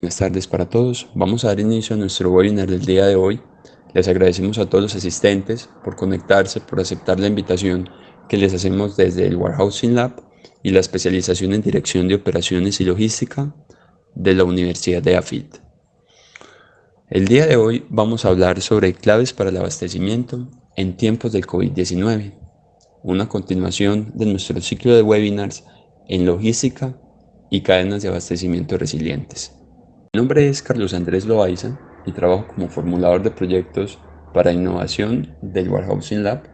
Buenas tardes para todos. Vamos a dar inicio a nuestro webinar del día de hoy. Les agradecemos a todos los asistentes por conectarse, por aceptar la invitación que les hacemos desde el Warehousing Lab y la especialización en Dirección de Operaciones y Logística de la Universidad de AFIT. El día de hoy vamos a hablar sobre claves para el abastecimiento en tiempos del COVID-19, una continuación de nuestro ciclo de webinars en logística y cadenas de abastecimiento resilientes. Mi nombre es Carlos Andrés Loaiza y trabajo como formulador de proyectos para innovación del Warehousing Lab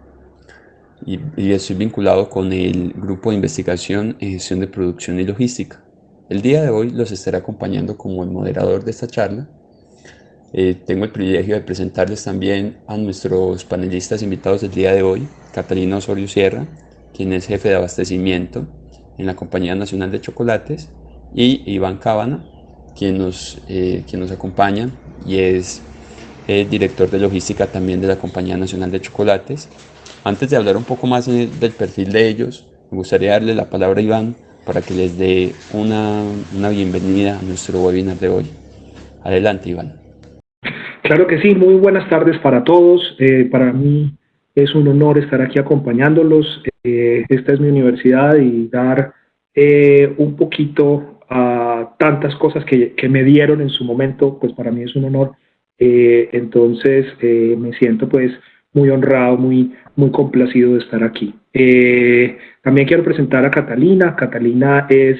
y estoy vinculado con el grupo de investigación en gestión de producción y logística. El día de hoy los estaré acompañando como el moderador de esta charla. Tengo el privilegio de presentarles también a nuestros panelistas invitados del día de hoy, Catalina Osorio Sierra, quien es jefe de abastecimiento en la Compañía Nacional de Chocolates, y Iván Cábana, quien nos acompaña y es director de logística también de la Compañía Nacional de Chocolates. Antes de hablar un poco más del perfil de ellos, me gustaría darle la palabra a Iván para que les dé una bienvenida a nuestro webinar de hoy. Adelante, Iván. Claro que sí, muy buenas tardes para todos. Para mí es un honor estar aquí acompañándolos. Esta es mi universidad y dar un poquito a tantas cosas que me dieron en su momento, pues para mí es un honor. Entonces me siento pues muy honrado, muy complacido de estar aquí. También quiero presentar a Catalina. Catalina es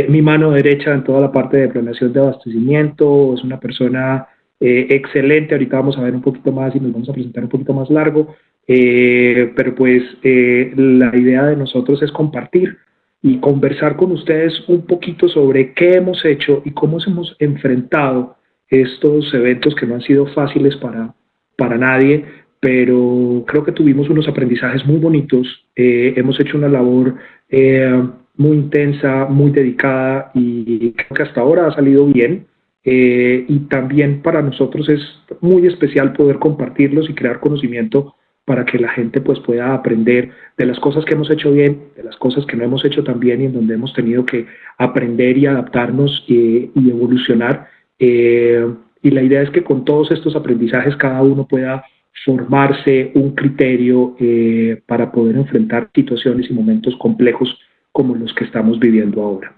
mi mano derecha en toda la parte de planeación de abastecimiento. Es una persona excelente. Ahorita vamos a ver un poquito más y nos vamos a presentar un poquito más largo, pero pues la idea de nosotros es compartir y conversar con ustedes un poquito sobre qué hemos hecho y cómo hemos enfrentado estos eventos que no han sido fáciles para nadie, pero creo que tuvimos unos aprendizajes muy bonitos. Hemos hecho una labor muy intensa, muy dedicada y creo que hasta ahora ha salido bien. Y también para nosotros es muy especial poder compartirlos y crear conocimiento para que la gente pues pueda aprender de las cosas que hemos hecho bien, de las cosas que no hemos hecho tan bien y en donde hemos tenido que aprender y adaptarnos y evolucionar. Y la idea es que con todos estos aprendizajes cada uno pueda formarse un criterio para poder enfrentar situaciones y momentos complejos como los que estamos viviendo ahora.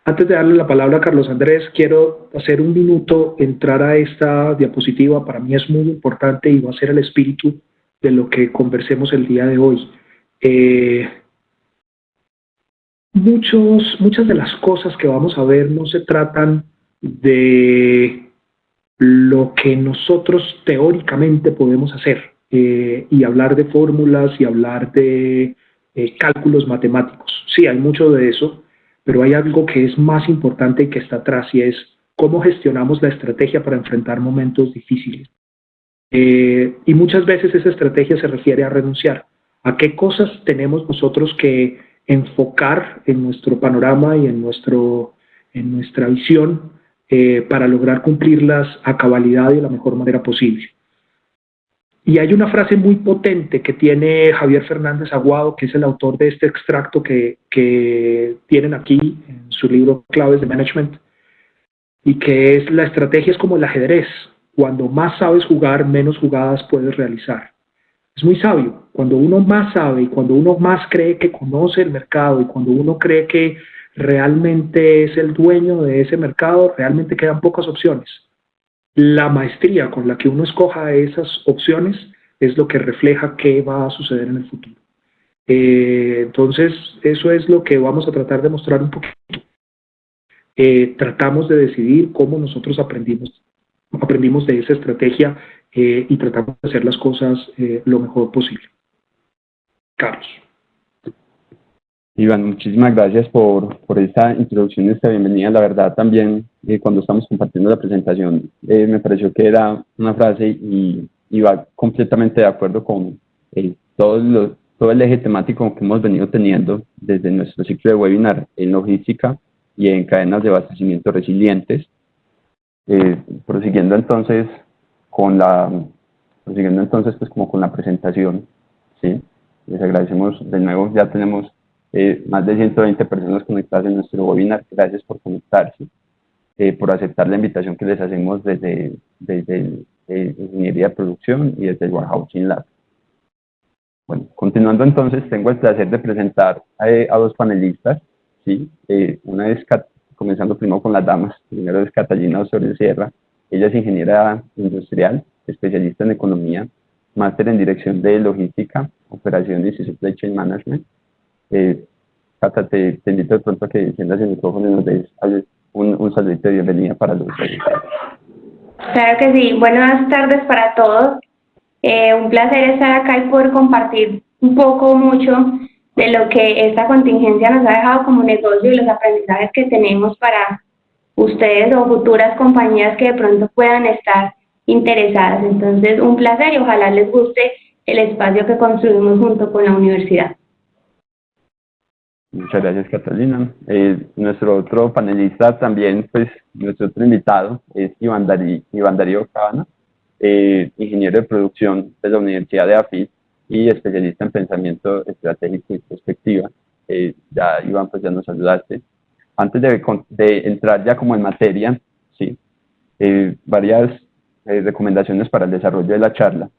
Antes de darle la palabra a Carlos Andrés, quiero hacer un minuto, entrar a esta diapositiva. Para mí es muy importante y va a ser el espíritu de lo que conversemos el día de hoy. Muchas de las cosas que vamos a ver no se tratan de lo que nosotros teóricamente podemos hacer y hablar de fórmulas y hablar de cálculos matemáticos. Sí, hay mucho de eso, pero hay algo que es más importante y que está atrás y es cómo gestionamos la estrategia para enfrentar momentos difíciles. Y muchas veces esa estrategia se refiere a renunciar. ¿A qué cosas tenemos nosotros que enfocar en nuestro panorama y en nuestra visión para lograr cumplirlas a cabalidad y de la mejor manera posible? Y hay una frase muy potente que tiene Javier Fernández Aguado, que es el autor de este extracto que tienen aquí en su libro Claves de Management, y que es: la estrategia es como el ajedrez. Cuando más sabes jugar, menos jugadas puedes realizar. Es muy sabio. Cuando uno más sabe y cuando uno más cree que conoce el mercado y cuando uno cree que realmente es el dueño de ese mercado, realmente quedan pocas opciones. La maestría con la que uno escoja esas opciones es lo que refleja qué va a suceder en el futuro. Entonces, eso es lo que vamos a tratar de mostrar un poquito. Tratamos de decidir cómo nosotros aprendimos de esa estrategia y tratamos de hacer las cosas lo mejor posible. Carlos. Iván, muchísimas gracias por esta introducción y esta bienvenida. La verdad, también cuando estamos compartiendo la presentación, me pareció que era una frase y va completamente de acuerdo con todo el eje temático que hemos venido teniendo desde nuestro ciclo de webinar en logística y en cadenas de abastecimiento resilientes. Prosiguiendo entonces pues como con la presentación, ¿sí? Les agradecemos de nuevo. Ya tenemos más de 120 personas conectadas en nuestro webinar. Gracias por conectarse. por aceptar la invitación que les hacemos desde Ingeniería de Producción y desde el Warehousing Lab. Bueno, continuando entonces, tengo el placer de presentar a dos panelistas, ¿sí? Una es, comenzando primero con las damas, primero es Catalina Osorio Sierra. Ella es ingeniera industrial, especialista en economía, máster en dirección de logística, operaciones y supply chain management. Cata, te invito de pronto a que enciendas el micrófono y nos des un saludito de bienvenida para los usuarios. Claro que sí. Buenas tardes para todos. Un placer estar acá y poder compartir un poco, mucho de lo que esta contingencia nos ha dejado como negocio y los aprendizajes que tenemos para ustedes o futuras compañías que de pronto puedan estar interesadas. Entonces, un placer y ojalá les guste el espacio que construimos junto con la universidad. Muchas gracias, Catalina. Nuestro otro panelista también, pues, nuestro otro invitado es Iván Darío Cabana, ingeniero de producción de la Universidad de AFIT y especialista en pensamiento estratégico y perspectiva. Ya, Iván, pues ya nos saludaste. Antes de entrar ya como en materia, ¿sí? Varias recomendaciones para el desarrollo de la charla.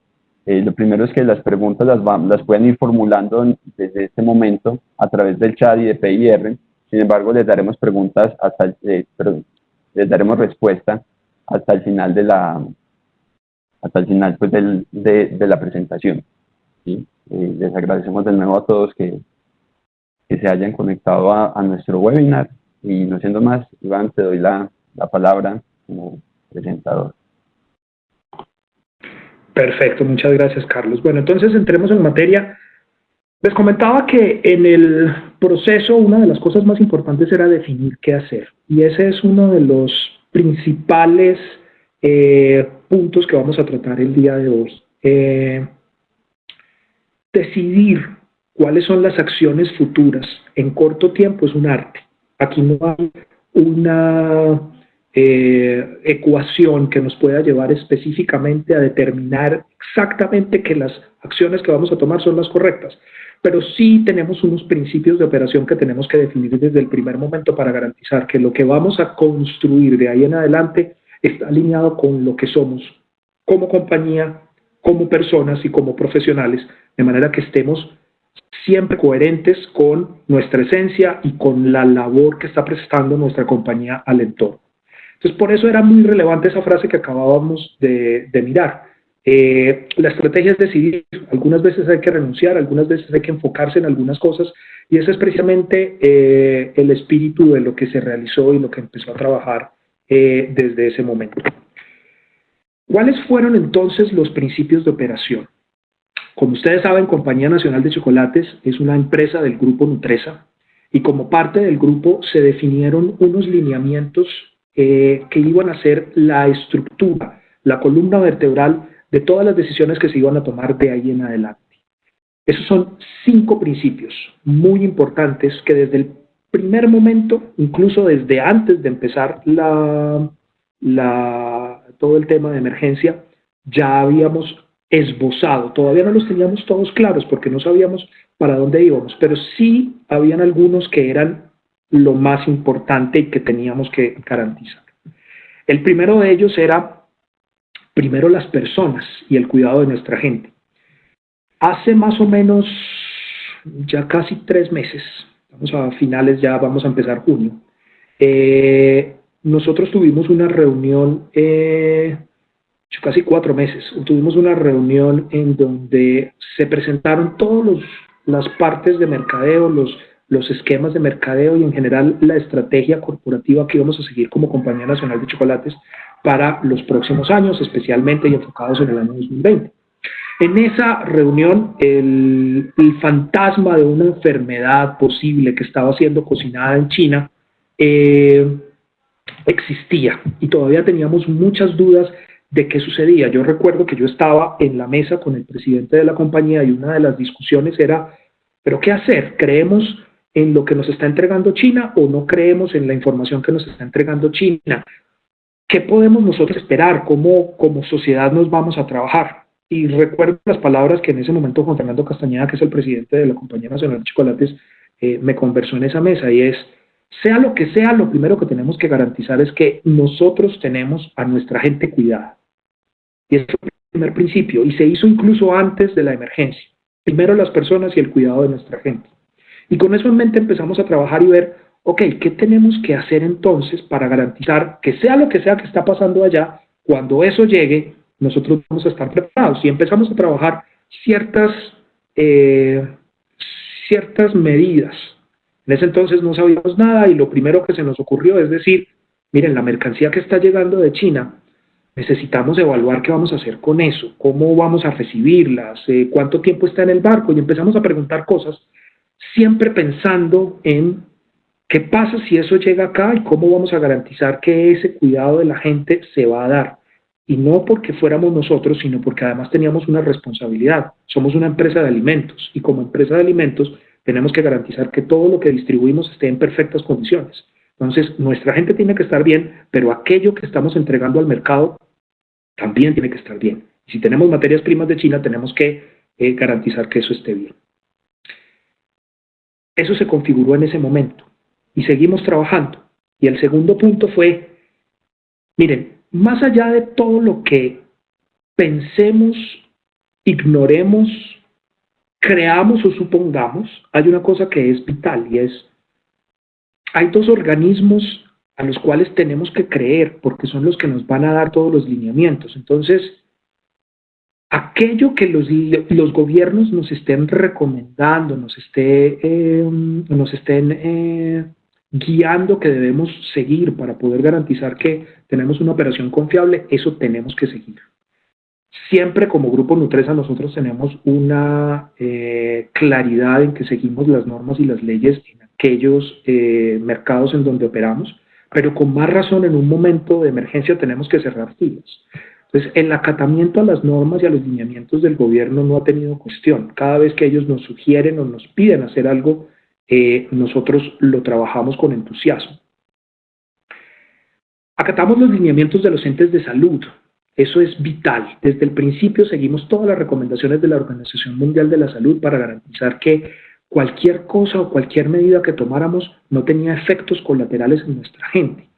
Lo primero es que las preguntas las pueden ir formulando desde este momento a través del chat y de PIR. Sin embargo, les daremos les daremos respuesta hasta el final pues, de la presentación, ¿sí? Les agradecemos de nuevo a todos que se hayan conectado a nuestro webinar. Y no siendo más, Iván, te doy la palabra como presentador. Perfecto, muchas gracias, Carlos. Bueno, entonces entremos en materia. Les comentaba que en el proceso una de las cosas más importantes era definir qué hacer. Y ese es uno de los principales puntos que vamos a tratar el día de hoy. Decidir cuáles son las acciones futuras en corto tiempo es un arte. Aquí no hay una ecuación que nos pueda llevar específicamente a determinar exactamente que las acciones que vamos a tomar son las correctas, pero sí tenemos unos principios de operación que tenemos que definir desde el primer momento para garantizar que lo que vamos a construir de ahí en adelante está alineado con lo que somos como compañía, como personas y como profesionales, de manera que estemos siempre coherentes con nuestra esencia y con la labor que está prestando nuestra compañía al entorno. Entonces, por eso era muy relevante esa frase que acabábamos de mirar. La estrategia es decidir. Algunas veces hay que renunciar, algunas veces hay que enfocarse en algunas cosas, y ese es precisamente el espíritu de lo que se realizó y lo que empezó a trabajar desde ese momento. ¿Cuáles fueron entonces los principios de operación? Como ustedes saben, Compañía Nacional de Chocolates es una empresa del grupo Nutresa, y como parte del grupo se definieron unos lineamientos que iban a ser la estructura, la columna vertebral de todas las decisiones que se iban a tomar de ahí en adelante. Esos son 5 principios muy importantes que desde el primer momento, incluso desde antes de empezar todo el tema de emergencia, ya habíamos esbozado. Todavía no los teníamos todos claros porque no sabíamos para dónde íbamos, pero sí habían algunos que eran lo más importante y que teníamos que garantizar. El primero de ellos era, primero, las personas y el cuidado de nuestra gente. Hace más o menos ya casi 3 meses, vamos a finales, ya vamos a empezar junio, nosotros tuvimos una reunión, casi 4 meses, tuvimos una reunión en donde se presentaron todas las partes de mercadeo, los esquemas de mercadeo y en general la estrategia corporativa que íbamos a seguir como Compañía Nacional de Chocolates para los próximos años, especialmente y enfocados en el año 2020. En esa reunión, el fantasma de una enfermedad posible que estaba siendo cocinada en China existía y todavía teníamos muchas dudas de qué sucedía. Yo recuerdo que yo estaba en la mesa con el presidente de la compañía y una de las discusiones era, ¿pero qué hacer? ¿Creemos en lo que nos está entregando China o no creemos en la información que nos está entregando China? ¿Qué podemos nosotros esperar? ¿Cómo como sociedad nos vamos a trabajar? Y recuerdo las palabras que en ese momento Juan Fernando Castañeda, que es el presidente de la Compañía Nacional de Chocolates, me conversó en esa mesa, y es, Sea lo que sea, lo primero que tenemos que garantizar es que nosotros tenemos a nuestra gente cuidada. Y ese es el primer principio, y se hizo incluso antes de la emergencia. Primero las personas y el cuidado de nuestra gente. Y con eso en mente empezamos a trabajar y ver, ok, ¿qué tenemos que hacer entonces para garantizar que sea lo que sea que está pasando allá, cuando eso llegue, nosotros vamos a estar preparados? Y empezamos a trabajar ciertas medidas. En ese entonces no sabíamos nada y lo primero que se nos ocurrió es decir, miren, la mercancía que está llegando de China, necesitamos evaluar qué vamos a hacer con eso, cómo vamos a recibirlas, cuánto tiempo está en el barco, y empezamos a preguntar cosas, siempre pensando en qué pasa si eso llega acá y cómo vamos a garantizar que ese cuidado de la gente se va a dar. Y no porque fuéramos nosotros, sino porque además teníamos una responsabilidad. Somos una empresa de alimentos y como empresa de alimentos tenemos que garantizar que todo lo que distribuimos esté en perfectas condiciones. Entonces, nuestra gente tiene que estar bien, pero aquello que estamos entregando al mercado también tiene que estar bien. Y si tenemos materias primas de China, tenemos que garantizar que eso esté bien. Eso se configuró en ese momento y seguimos trabajando. Y el segundo punto fue, miren, más allá de todo lo que pensemos, ignoremos, creamos o supongamos, hay una cosa que es vital y es, hay dos organismos a los cuales tenemos que creer porque son los que nos van a dar todos los lineamientos. Entonces, aquello que los gobiernos nos estén recomendando, nos estén guiando que debemos seguir para poder garantizar que tenemos una operación confiable, eso tenemos que seguir. Siempre como Grupo Nutresa nosotros tenemos una claridad en que seguimos las normas y las leyes en aquellos mercados en donde operamos, pero con más razón en un momento de emergencia tenemos que cerrar filas. Entonces, el acatamiento a las normas y a los lineamientos del gobierno no ha tenido cuestión. Cada vez que ellos nos sugieren o nos piden hacer algo, nosotros lo trabajamos con entusiasmo. Acatamos los lineamientos de los entes de salud. Eso es vital. Desde el principio seguimos todas las recomendaciones de la Organización Mundial de la Salud para garantizar que cualquier cosa o cualquier medida que tomáramos no tenía efectos colaterales en nuestra gente.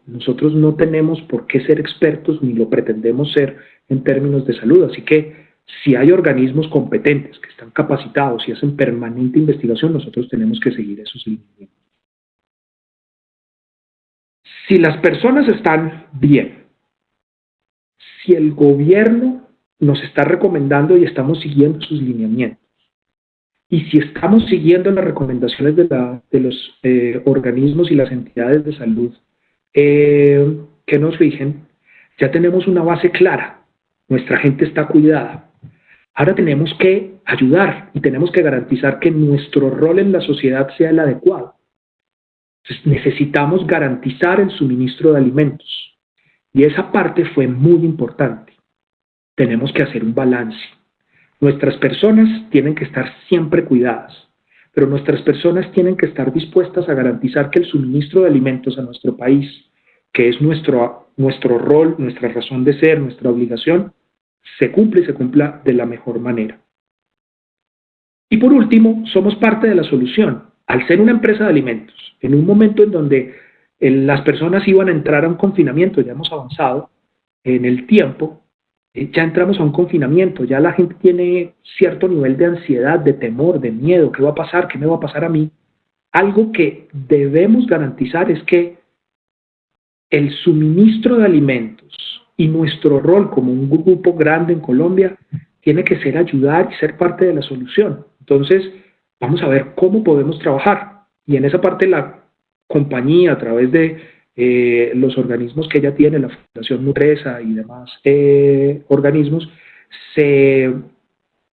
Nosotros no tenemos por qué ser expertos ni lo pretendemos ser en términos de salud, así que si hay organismos competentes que están capacitados y hacen permanente investigación, nosotros tenemos que seguir esos lineamientos. Si las personas están bien, si el gobierno nos está recomendando y estamos siguiendo sus lineamientos, y si estamos siguiendo las recomendaciones de los organismos y las entidades de salud que nos rigen, ya tenemos una base clara. Nuestra gente está cuidada. Ahora tenemos que ayudar y tenemos que garantizar que nuestro rol en la sociedad sea el adecuado. Entonces, necesitamos garantizar el suministro de alimentos. Y esa parte fue muy importante. Tenemos que hacer un balance. Nuestras personas tienen que estar siempre cuidadas, pero nuestras personas tienen que estar dispuestas a garantizar que el suministro de alimentos a nuestro país, que es nuestro rol, nuestra razón de ser, nuestra obligación, se cumple y se cumpla de la mejor manera. Y por último, somos parte de la solución. Al ser una empresa de alimentos, en un momento en donde las personas iban a entrar a un confinamiento, ya hemos avanzado en el tiempo, ya entramos a un confinamiento, ya la gente tiene cierto nivel de ansiedad, de temor, de miedo, ¿qué va a pasar? ¿Qué me va a pasar a mí? Algo que debemos garantizar es que el suministro de alimentos y nuestro rol como un grupo grande en Colombia tiene que ser ayudar y ser parte de la solución. Entonces, vamos a ver cómo podemos trabajar. Y en esa parte la compañía, a través de los organismos que ella tiene, la Fundación Nutresa y demás organismos, se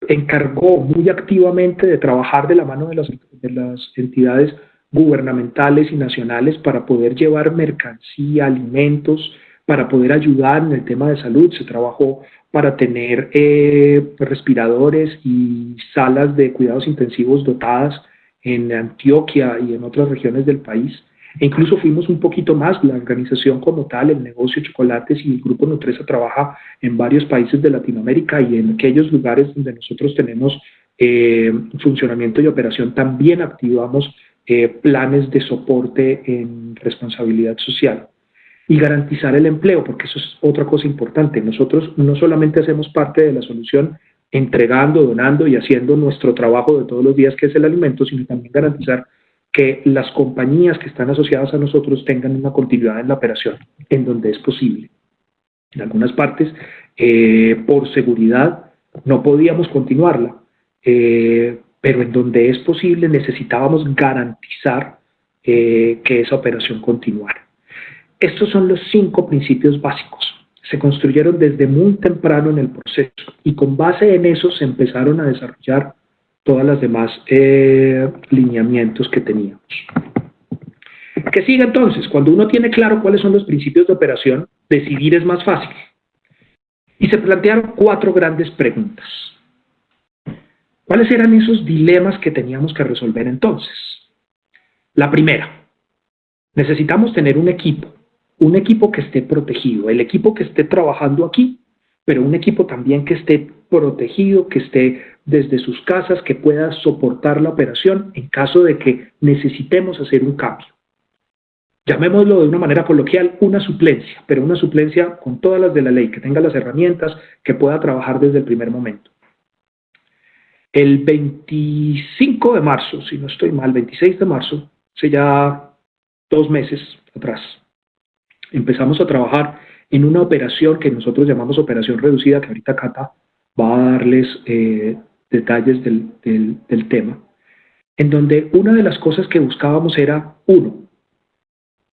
encargó muy activamente de trabajar de la mano de las entidades gubernamentales y nacionales para poder llevar mercancía, alimentos, para poder ayudar en el tema de salud. Se trabajó para tener respiradores y salas de cuidados intensivos dotadas en Antioquia y en otras regiones del país. E incluso fuimos un poquito más, la organización como tal, el negocio de chocolates y el Grupo Nutresa trabaja en varios países de Latinoamérica y en aquellos lugares donde nosotros tenemos funcionamiento y operación también activamos planes de soporte en responsabilidad social y garantizar el empleo, porque eso es otra cosa importante. Nosotros no solamente hacemos parte de la solución entregando, donando y haciendo nuestro trabajo de todos los días, que es el alimento, sino también garantizar que las compañías que están asociadas a nosotros tengan una continuidad en la operación, en donde es posible. En algunas partes, por seguridad, no podíamos continuarla, pero en donde es posible necesitábamos garantizar que esa operación continuara. Estos son los 5 principios básicos. Se construyeron desde muy temprano en el proceso y con base en eso se empezaron a desarrollar todas las demás lineamientos que teníamos. ¿Qué sigue entonces? Cuando uno tiene claro cuáles son los principios de operación, decidir es más fácil. Y se plantearon 4 grandes preguntas. ¿Cuáles eran esos dilemas que teníamos que resolver entonces? La primera, necesitamos tener un equipo que esté protegido, el equipo que esté trabajando aquí, pero un equipo también que esté protegido, que esté desde sus casas, que pueda soportar la operación en caso de que necesitemos hacer un cambio. Llamémoslo de una manera coloquial, una suplencia, pero una suplencia con todas las de la ley, que tenga las herramientas, que pueda trabajar desde el primer momento. El 25 de marzo, si no estoy mal, 26 de marzo, hace ya 2 meses atrás, empezamos a trabajar en una operación que nosotros llamamos operación reducida, que ahorita Cata va a darles detalles del tema, en donde una de las cosas que buscábamos era, 1,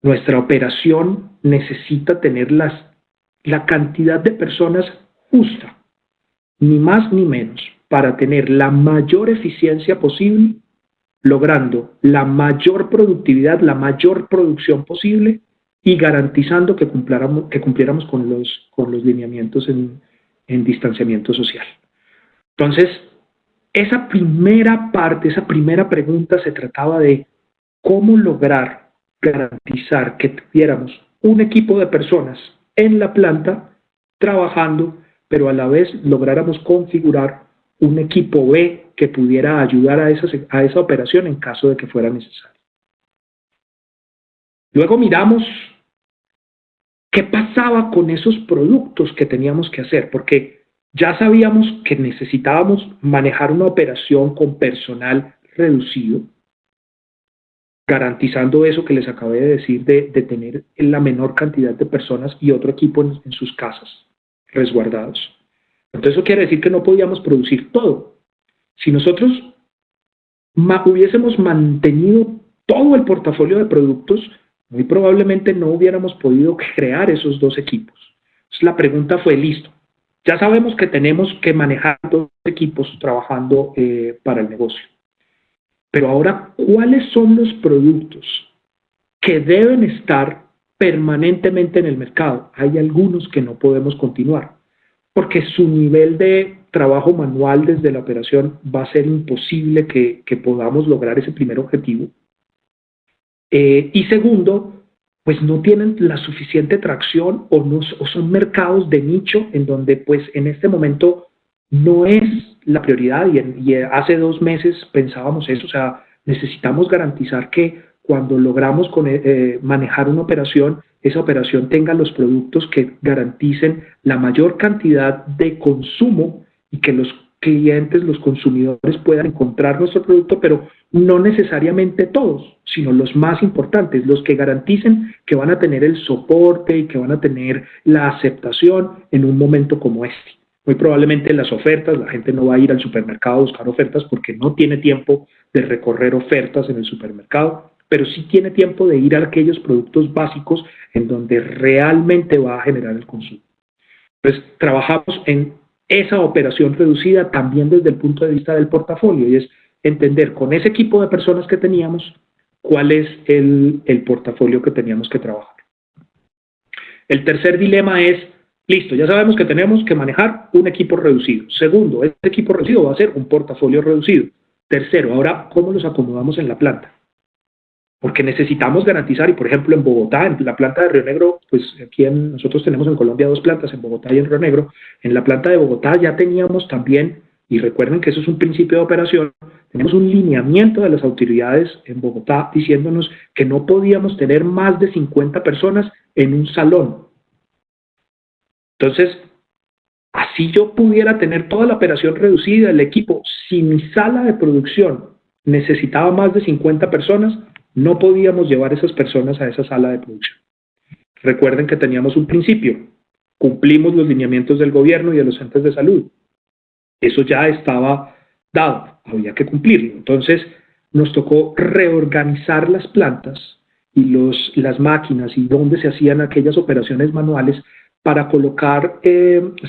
nuestra operación necesita tener la cantidad de personas justa, ni más ni menos, para tener la mayor eficiencia posible, logrando la mayor productividad, la mayor producción posible y garantizando que cumpliéramos con los lineamientos en distanciamiento social. Entonces, esa primera parte, esa primera pregunta se trataba de cómo lograr garantizar que tuviéramos un equipo de personas en la planta trabajando, pero a la vez lográramos configurar un equipo B que pudiera ayudar a esa operación en caso de que fuera necesario. Luego miramos qué pasaba con esos productos que teníamos que hacer, porque ya sabíamos que necesitábamos manejar una operación con personal reducido, garantizando eso que les acabé de decir de tener la menor cantidad de personas y otro equipo en sus casas, resguardados. Entonces eso quiere decir que no podíamos producir todo. Si nosotros hubiésemos mantenido todo el portafolio de productos, muy probablemente no hubiéramos podido crear esos 2 equipos. Entonces la pregunta fue, listo, ya sabemos que tenemos que manejar 2 equipos trabajando para el negocio. Pero ahora, ¿cuáles son los productos que deben estar permanentemente en el mercado? Hay algunos que no podemos continuar, porque su nivel de trabajo manual desde la operación va a ser imposible que podamos lograr ese primer objetivo. Y segundo, pues no tienen la suficiente tracción o son mercados de nicho en donde pues en este momento no es la prioridad y hace 2 meses pensábamos eso, o sea, necesitamos garantizar que cuando logramos manejar una operación, esa operación tenga los productos que garanticen la mayor cantidad de consumo y que los clientes, los consumidores puedan encontrar nuestro producto, pero no necesariamente todos, sino los más importantes, los que garanticen que van a tener el soporte y que van a tener la aceptación en un momento como este. Muy probablemente las ofertas, la gente no va a ir al supermercado a buscar ofertas porque no tiene tiempo de recorrer ofertas en el supermercado, pero sí tiene tiempo de ir a aquellos productos básicos en donde realmente va a generar el consumo. Entonces, trabajamos en esa operación reducida también desde el punto de vista del portafolio, y es entender con ese equipo de personas que teníamos cuál es el portafolio que teníamos que trabajar. El tercer dilema es, listo, ya sabemos que tenemos que manejar un equipo reducido. Segundo, ese equipo reducido va a ser un portafolio reducido. Tercero, ahora, ¿cómo los acomodamos en la planta? Porque necesitamos garantizar, y por ejemplo en Bogotá, en la planta de Río Negro, pues aquí nosotros tenemos en Colombia 2 plantas, en Bogotá y en Río Negro. En la planta de Bogotá ya teníamos también, y recuerden que eso es un principio de operación, Tenemos un lineamiento de las autoridades en Bogotá diciéndonos que no podíamos tener más de 50 personas en un salón. Entonces, así yo pudiera tener toda la operación reducida, el equipo, si mi sala de producción necesitaba más de 50 personas, no podíamos llevar esas personas a esa sala de producción. Recuerden que teníamos un principio, cumplimos los lineamientos del gobierno y de los entes de salud. Eso ya estaba dado, había que cumplirlo. Entonces nos tocó reorganizar las plantas y las máquinas y dónde se hacían aquellas operaciones manuales para colocar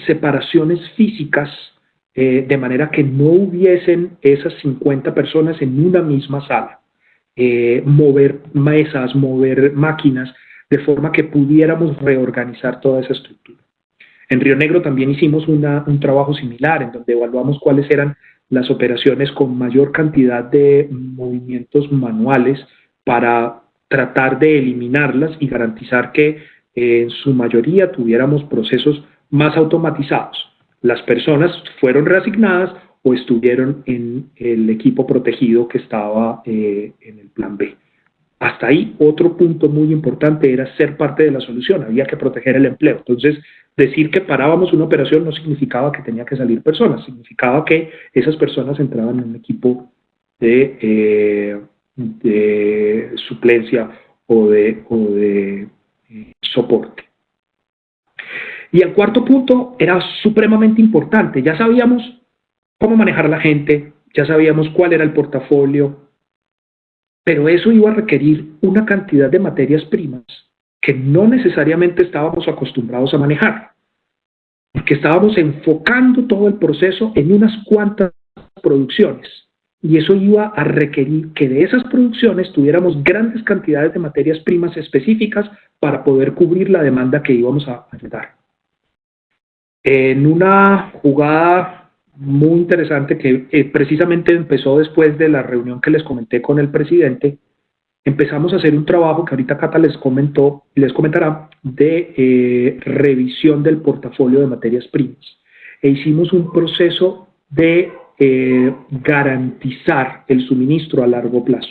separaciones físicas de manera que no hubiesen esas 50 personas en una misma sala. Mover mesas, mover máquinas, de forma que pudiéramos reorganizar toda esa estructura. En Río Negro también hicimos un trabajo similar, en donde evaluamos cuáles eran las operaciones con mayor cantidad de movimientos manuales para tratar de eliminarlas y garantizar que en su mayoría tuviéramos procesos más automatizados. Las personas fueron reasignadas o estuvieron en el equipo protegido que estaba en el plan B. Hasta ahí, otro punto muy importante era ser parte de la solución, había que proteger el empleo. Entonces, decir que parábamos una operación no significaba que tenía que salir personas, significaba que esas personas entraban en un equipo de suplencia o de soporte. Y el cuarto punto era supremamente importante, ya sabíamos cómo manejar a la gente, ya sabíamos cuál era el portafolio, pero eso iba a requerir una cantidad de materias primas que no necesariamente estábamos acostumbrados a manejar, porque estábamos enfocando todo el proceso en unas cuantas producciones, y eso iba a requerir que de esas producciones tuviéramos grandes cantidades de materias primas específicas para poder cubrir la demanda que íbamos a dar. En una jugada muy interesante que precisamente empezó después de la reunión que les comenté con el presidente, empezamos a hacer un trabajo que ahorita Cata les comentará de revisión del portafolio de materias primas. E hicimos un proceso de garantizar el suministro a largo plazo.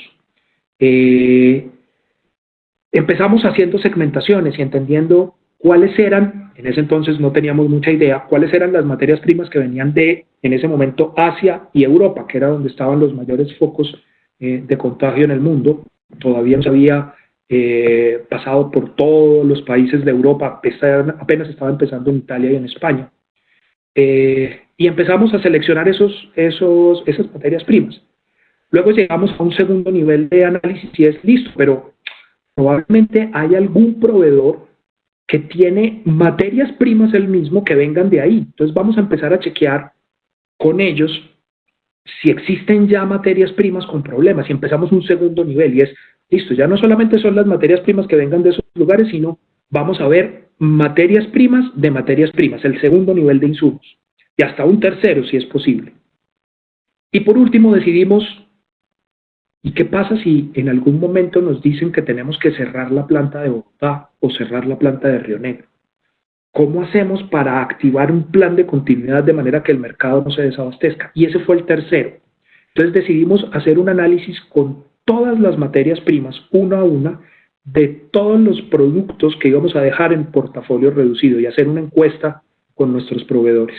Empezamos haciendo segmentaciones y entendiendo cuáles eran, en ese entonces no teníamos mucha idea, cuáles eran las materias primas que venían de, en ese momento, Asia y Europa, que era donde estaban los mayores focos de contagio en el mundo. Todavía no se había pasado por todos los países de Europa, apenas estaba empezando en Italia y en España. Y empezamos a seleccionar esas materias primas. Luego llegamos a un segundo nivel de análisis y es listo, pero probablemente hay algún proveedor que tiene materias primas él mismo que vengan de ahí. Entonces vamos a empezar a chequear con ellos si existen ya materias primas con problemas y empezamos un segundo nivel y es, listo, ya no solamente son las materias primas que vengan de esos lugares, sino vamos a ver materias primas de materias primas, el segundo nivel de insumos y hasta un tercero si es posible. Y por último decidimos, ¿y qué pasa si en algún momento nos dicen que tenemos que cerrar la planta de Bogotá o cerrar la planta de Río Negro? ¿Cómo hacemos para activar un plan de continuidad de manera que el mercado no se desabastezca? Y ese fue el tercero. Entonces decidimos hacer un análisis con todas las materias primas, una a una, de todos los productos que íbamos a dejar en portafolio reducido y hacer una encuesta con nuestros proveedores.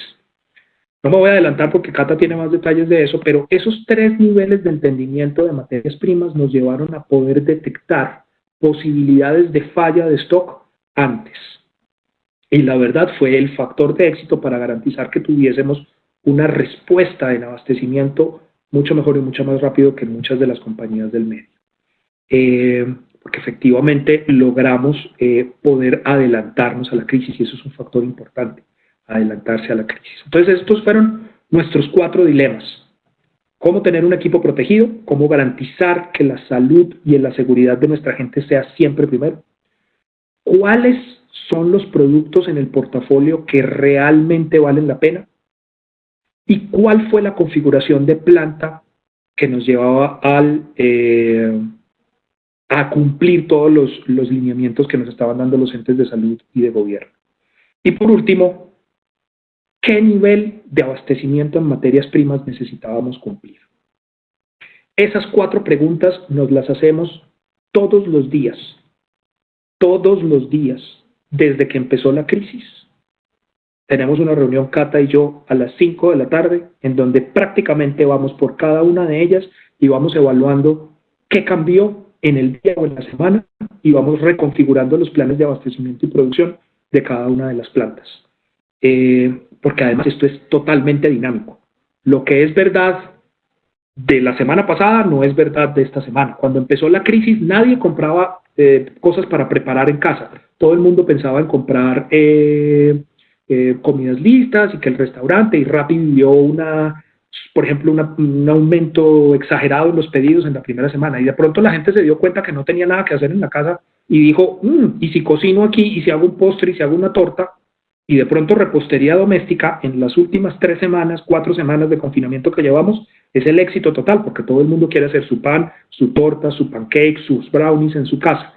No me voy a adelantar porque Cata tiene más detalles de eso, pero esos tres niveles de entendimiento de materias primas nos llevaron a poder detectar posibilidades de falla de stock antes. Y la verdad fue el factor de éxito para garantizar que tuviésemos una respuesta en abastecimiento mucho mejor y mucho más rápido que muchas de las compañías del medio. Porque efectivamente logramos poder adelantarnos a la crisis y eso es un factor importante, adelantarse a la crisis. Entonces estos fueron nuestros 4 dilemas. Cómo tener un equipo protegido, cómo garantizar que la salud y la seguridad de nuestra gente sea siempre primero. ¿Cuáles son los productos en el portafolio que realmente valen la pena? ¿Y cuál fue la configuración de planta que nos llevaba a cumplir todos los lineamientos que nos estaban dando los entes de salud y de gobierno? Y por último, ¿qué nivel de abastecimiento en materias primas necesitábamos cumplir? Esas 4 preguntas nos las hacemos todos los días, desde que empezó la crisis. Tenemos una reunión Cata y yo a las 5 de la tarde, en donde prácticamente vamos por cada una de ellas y vamos evaluando qué cambió en el día o en la semana y vamos reconfigurando los planes de abastecimiento y producción de cada una de las plantas. Porque además esto es totalmente dinámico. Lo que es verdad de la semana pasada no es verdad de esta semana. Cuando empezó la crisis nadie compraba cosas para preparar en casa. Todo el mundo pensaba en comprar comidas listas y que el restaurante, y Rappi vivió por ejemplo, un aumento exagerado en los pedidos en la primera semana, y de pronto la gente se dio cuenta que no tenía nada que hacer en la casa y dijo, ¿y si cocino aquí, y si hago un postre, y si hago una torta? Y de pronto repostería doméstica en las últimas 3 semanas, 4 semanas de confinamiento que llevamos, es el éxito total, porque todo el mundo quiere hacer su pan, su torta, su pancake, sus brownies en su casa.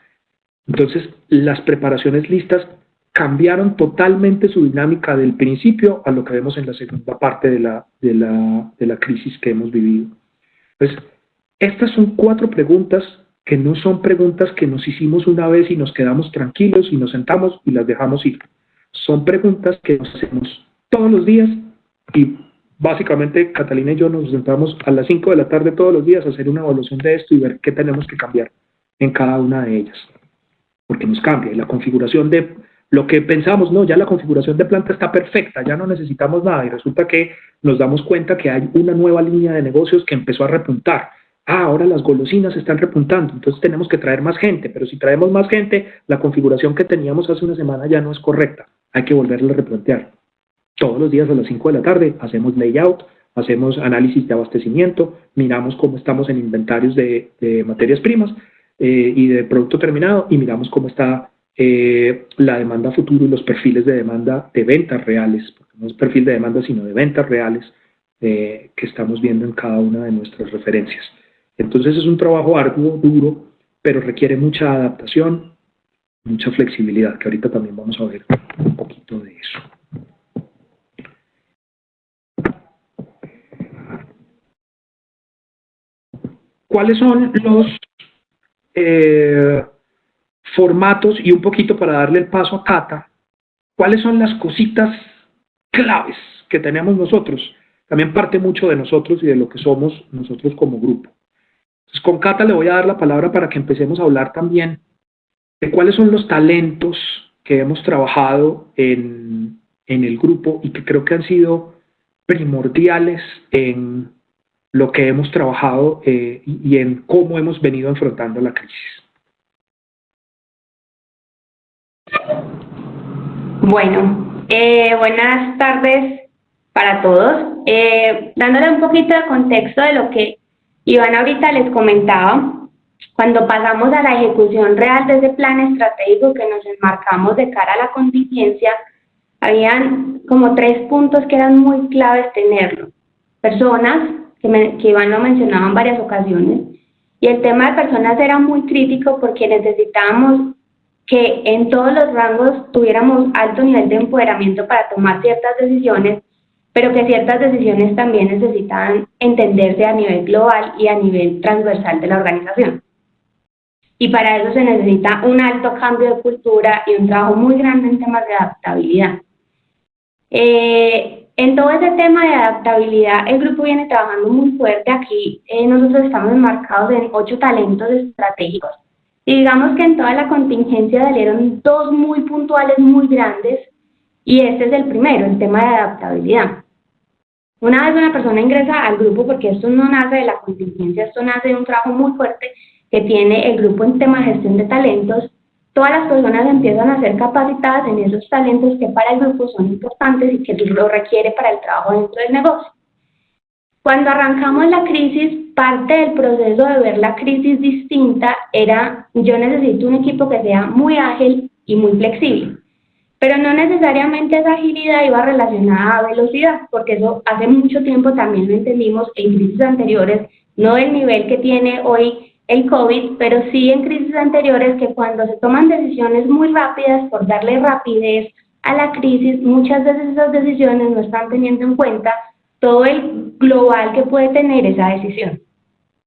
Entonces, las preparaciones listas cambiaron totalmente su dinámica del principio a lo que vemos en la segunda parte de la crisis que hemos vivido. Entonces, estas son 4 preguntas que no son preguntas que nos hicimos una vez y nos quedamos tranquilos y nos sentamos y las dejamos ir. Son preguntas que nos hacemos todos los días y básicamente Catalina y yo nos sentamos a las 5 de la tarde todos los días a hacer una evaluación de esto y ver qué tenemos que cambiar en cada una de ellas. Porque nos cambia y la configuración de lo que pensamos, no, ya la configuración de planta está perfecta, ya no necesitamos nada, y resulta que nos damos cuenta que hay una nueva línea de negocios que empezó a repuntar. Ahora las golosinas están repuntando, entonces tenemos que traer más gente, pero si traemos más gente, la configuración que teníamos hace una semana ya no es correcta, hay que volverla a replantear. Todos los días a las 5 de la tarde hacemos layout, hacemos análisis de abastecimiento, miramos cómo estamos en inventarios de materias primas y de producto terminado, y miramos cómo está la demanda futuro y los perfiles de demanda de ventas reales, porque no es perfil de demanda sino de ventas reales que estamos viendo en cada una de nuestras referencias. Entonces es un trabajo arduo, duro, pero requiere mucha adaptación, mucha flexibilidad, que ahorita también vamos a ver un poquito de eso. ¿Cuáles son los formatos, y un poquito para darle el paso a Cata, cuáles son las cositas claves que tenemos nosotros? También parte mucho de nosotros y de lo que somos nosotros como grupo. Entonces, con Cata le voy a dar la palabra para que empecemos a hablar también de cuáles son los talentos que hemos trabajado en el grupo y que creo que han sido primordiales en lo que hemos trabajado y en cómo hemos venido enfrentando la crisis. Bueno, buenas tardes para todos. Dándole un poquito de contexto de lo que Iván ahorita les comentaba, cuando pasamos a la ejecución real de ese plan estratégico que nos enmarcamos de cara a la contingencia, habían como 3 puntos que eran muy claves tenerlo. Personas, que Iván lo mencionaba en varias ocasiones, y el tema de personas era muy crítico porque necesitábamos que en todos los rangos tuviéramos alto nivel de empoderamiento para tomar ciertas decisiones, pero que ciertas decisiones también necesitaban entenderse a nivel global y a nivel transversal de la organización. Y para eso se necesita un alto cambio de cultura y un trabajo muy grande en temas de adaptabilidad. En todo ese tema de adaptabilidad, el grupo viene trabajando muy fuerte. Aquí nosotros estamos enmarcados en 8 talentos estratégicos. Y digamos que en toda la contingencia salieron 2 muy puntuales, muy grandes, y este es el primero, el tema de adaptabilidad. Una vez una persona ingresa al grupo, porque esto no nace de la contingencia, esto nace de un trabajo muy fuerte que tiene el grupo en tema de gestión de talentos, todas las personas empiezan a ser capacitadas en esos talentos que para el grupo son importantes y que lo requiere para el trabajo dentro del negocio. Cuando arrancamos la crisis, parte del proceso de ver la crisis distinta era, yo necesito un equipo que sea muy ágil y muy flexible, pero no necesariamente esa agilidad iba relacionada a velocidad, porque eso hace mucho tiempo también lo entendimos en crisis anteriores, no del nivel que tiene hoy el COVID, pero sí en crisis anteriores, que cuando se toman decisiones muy rápidas por darle rapidez a la crisis, muchas veces esas decisiones no están teniendo en cuenta todo el global que puede tener esa decisión.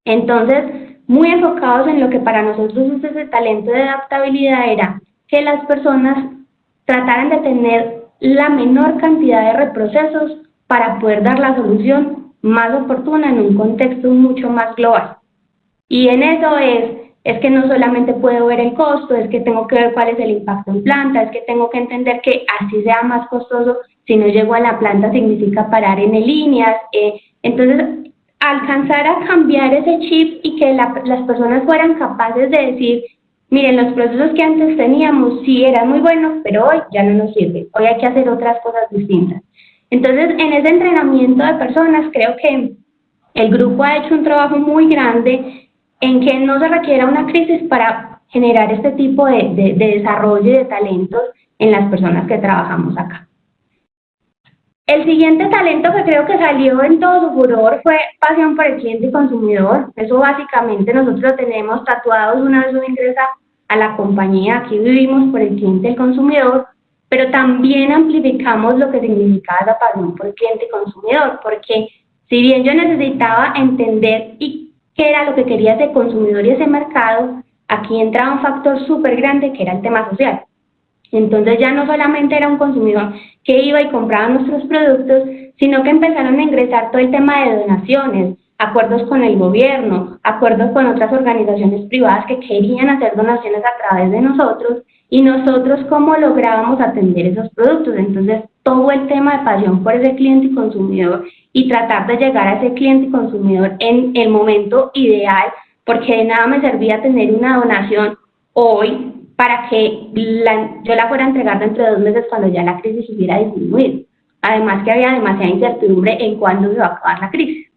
Entonces, muy enfocados en lo que para nosotros es ese talento de adaptabilidad, era que las personas trataran de tener la menor cantidad de reprocesos para poder dar la solución más oportuna en un contexto mucho más global. Y en eso es que no solamente puedo ver el costo, es que tengo que ver cuál es el impacto en planta, es que tengo que entender que así sea más costoso, si no llego a la planta significa parar en líneas. Entonces, alcanzar a cambiar ese chip y que las personas fueran capaces de decir, miren, los procesos que antes teníamos sí eran muy buenos, pero hoy ya no nos sirve, hoy hay que hacer otras cosas distintas. Entonces, en ese entrenamiento de personas, creo que el grupo ha hecho un trabajo muy grande en que no se requiera una crisis para generar este tipo de desarrollo y de talentos en las personas que trabajamos acá. El siguiente talento que creo que salió en todo su furor fue pasión por el cliente y consumidor. Eso básicamente nosotros lo tenemos tatuados una vez uno ingresa a la compañía. Aquí vivimos por el cliente y el consumidor, pero también amplificamos lo que significaba esa pasión por el cliente y consumidor, porque si bien yo necesitaba entender qué era lo que quería ese consumidor y ese mercado, aquí entraba un factor súper grande que era el tema social. Entonces ya no solamente era un consumidor que iba y compraba nuestros productos, sino que empezaron a ingresar todo el tema de donaciones, acuerdos con el gobierno, acuerdos con otras organizaciones privadas que querían hacer donaciones a través de nosotros, y nosotros cómo lográbamos atender esos productos. Entonces todo el tema de pasión por ese cliente y consumidor y tratar de llegar a ese cliente y consumidor en el momento ideal, porque de nada me servía tener una donación hoy para que yo la fuera a entregar dentro de 2 meses cuando ya la crisis hubiera disminuido. Además que había demasiada incertidumbre en cuándo se va a acabar la crisis.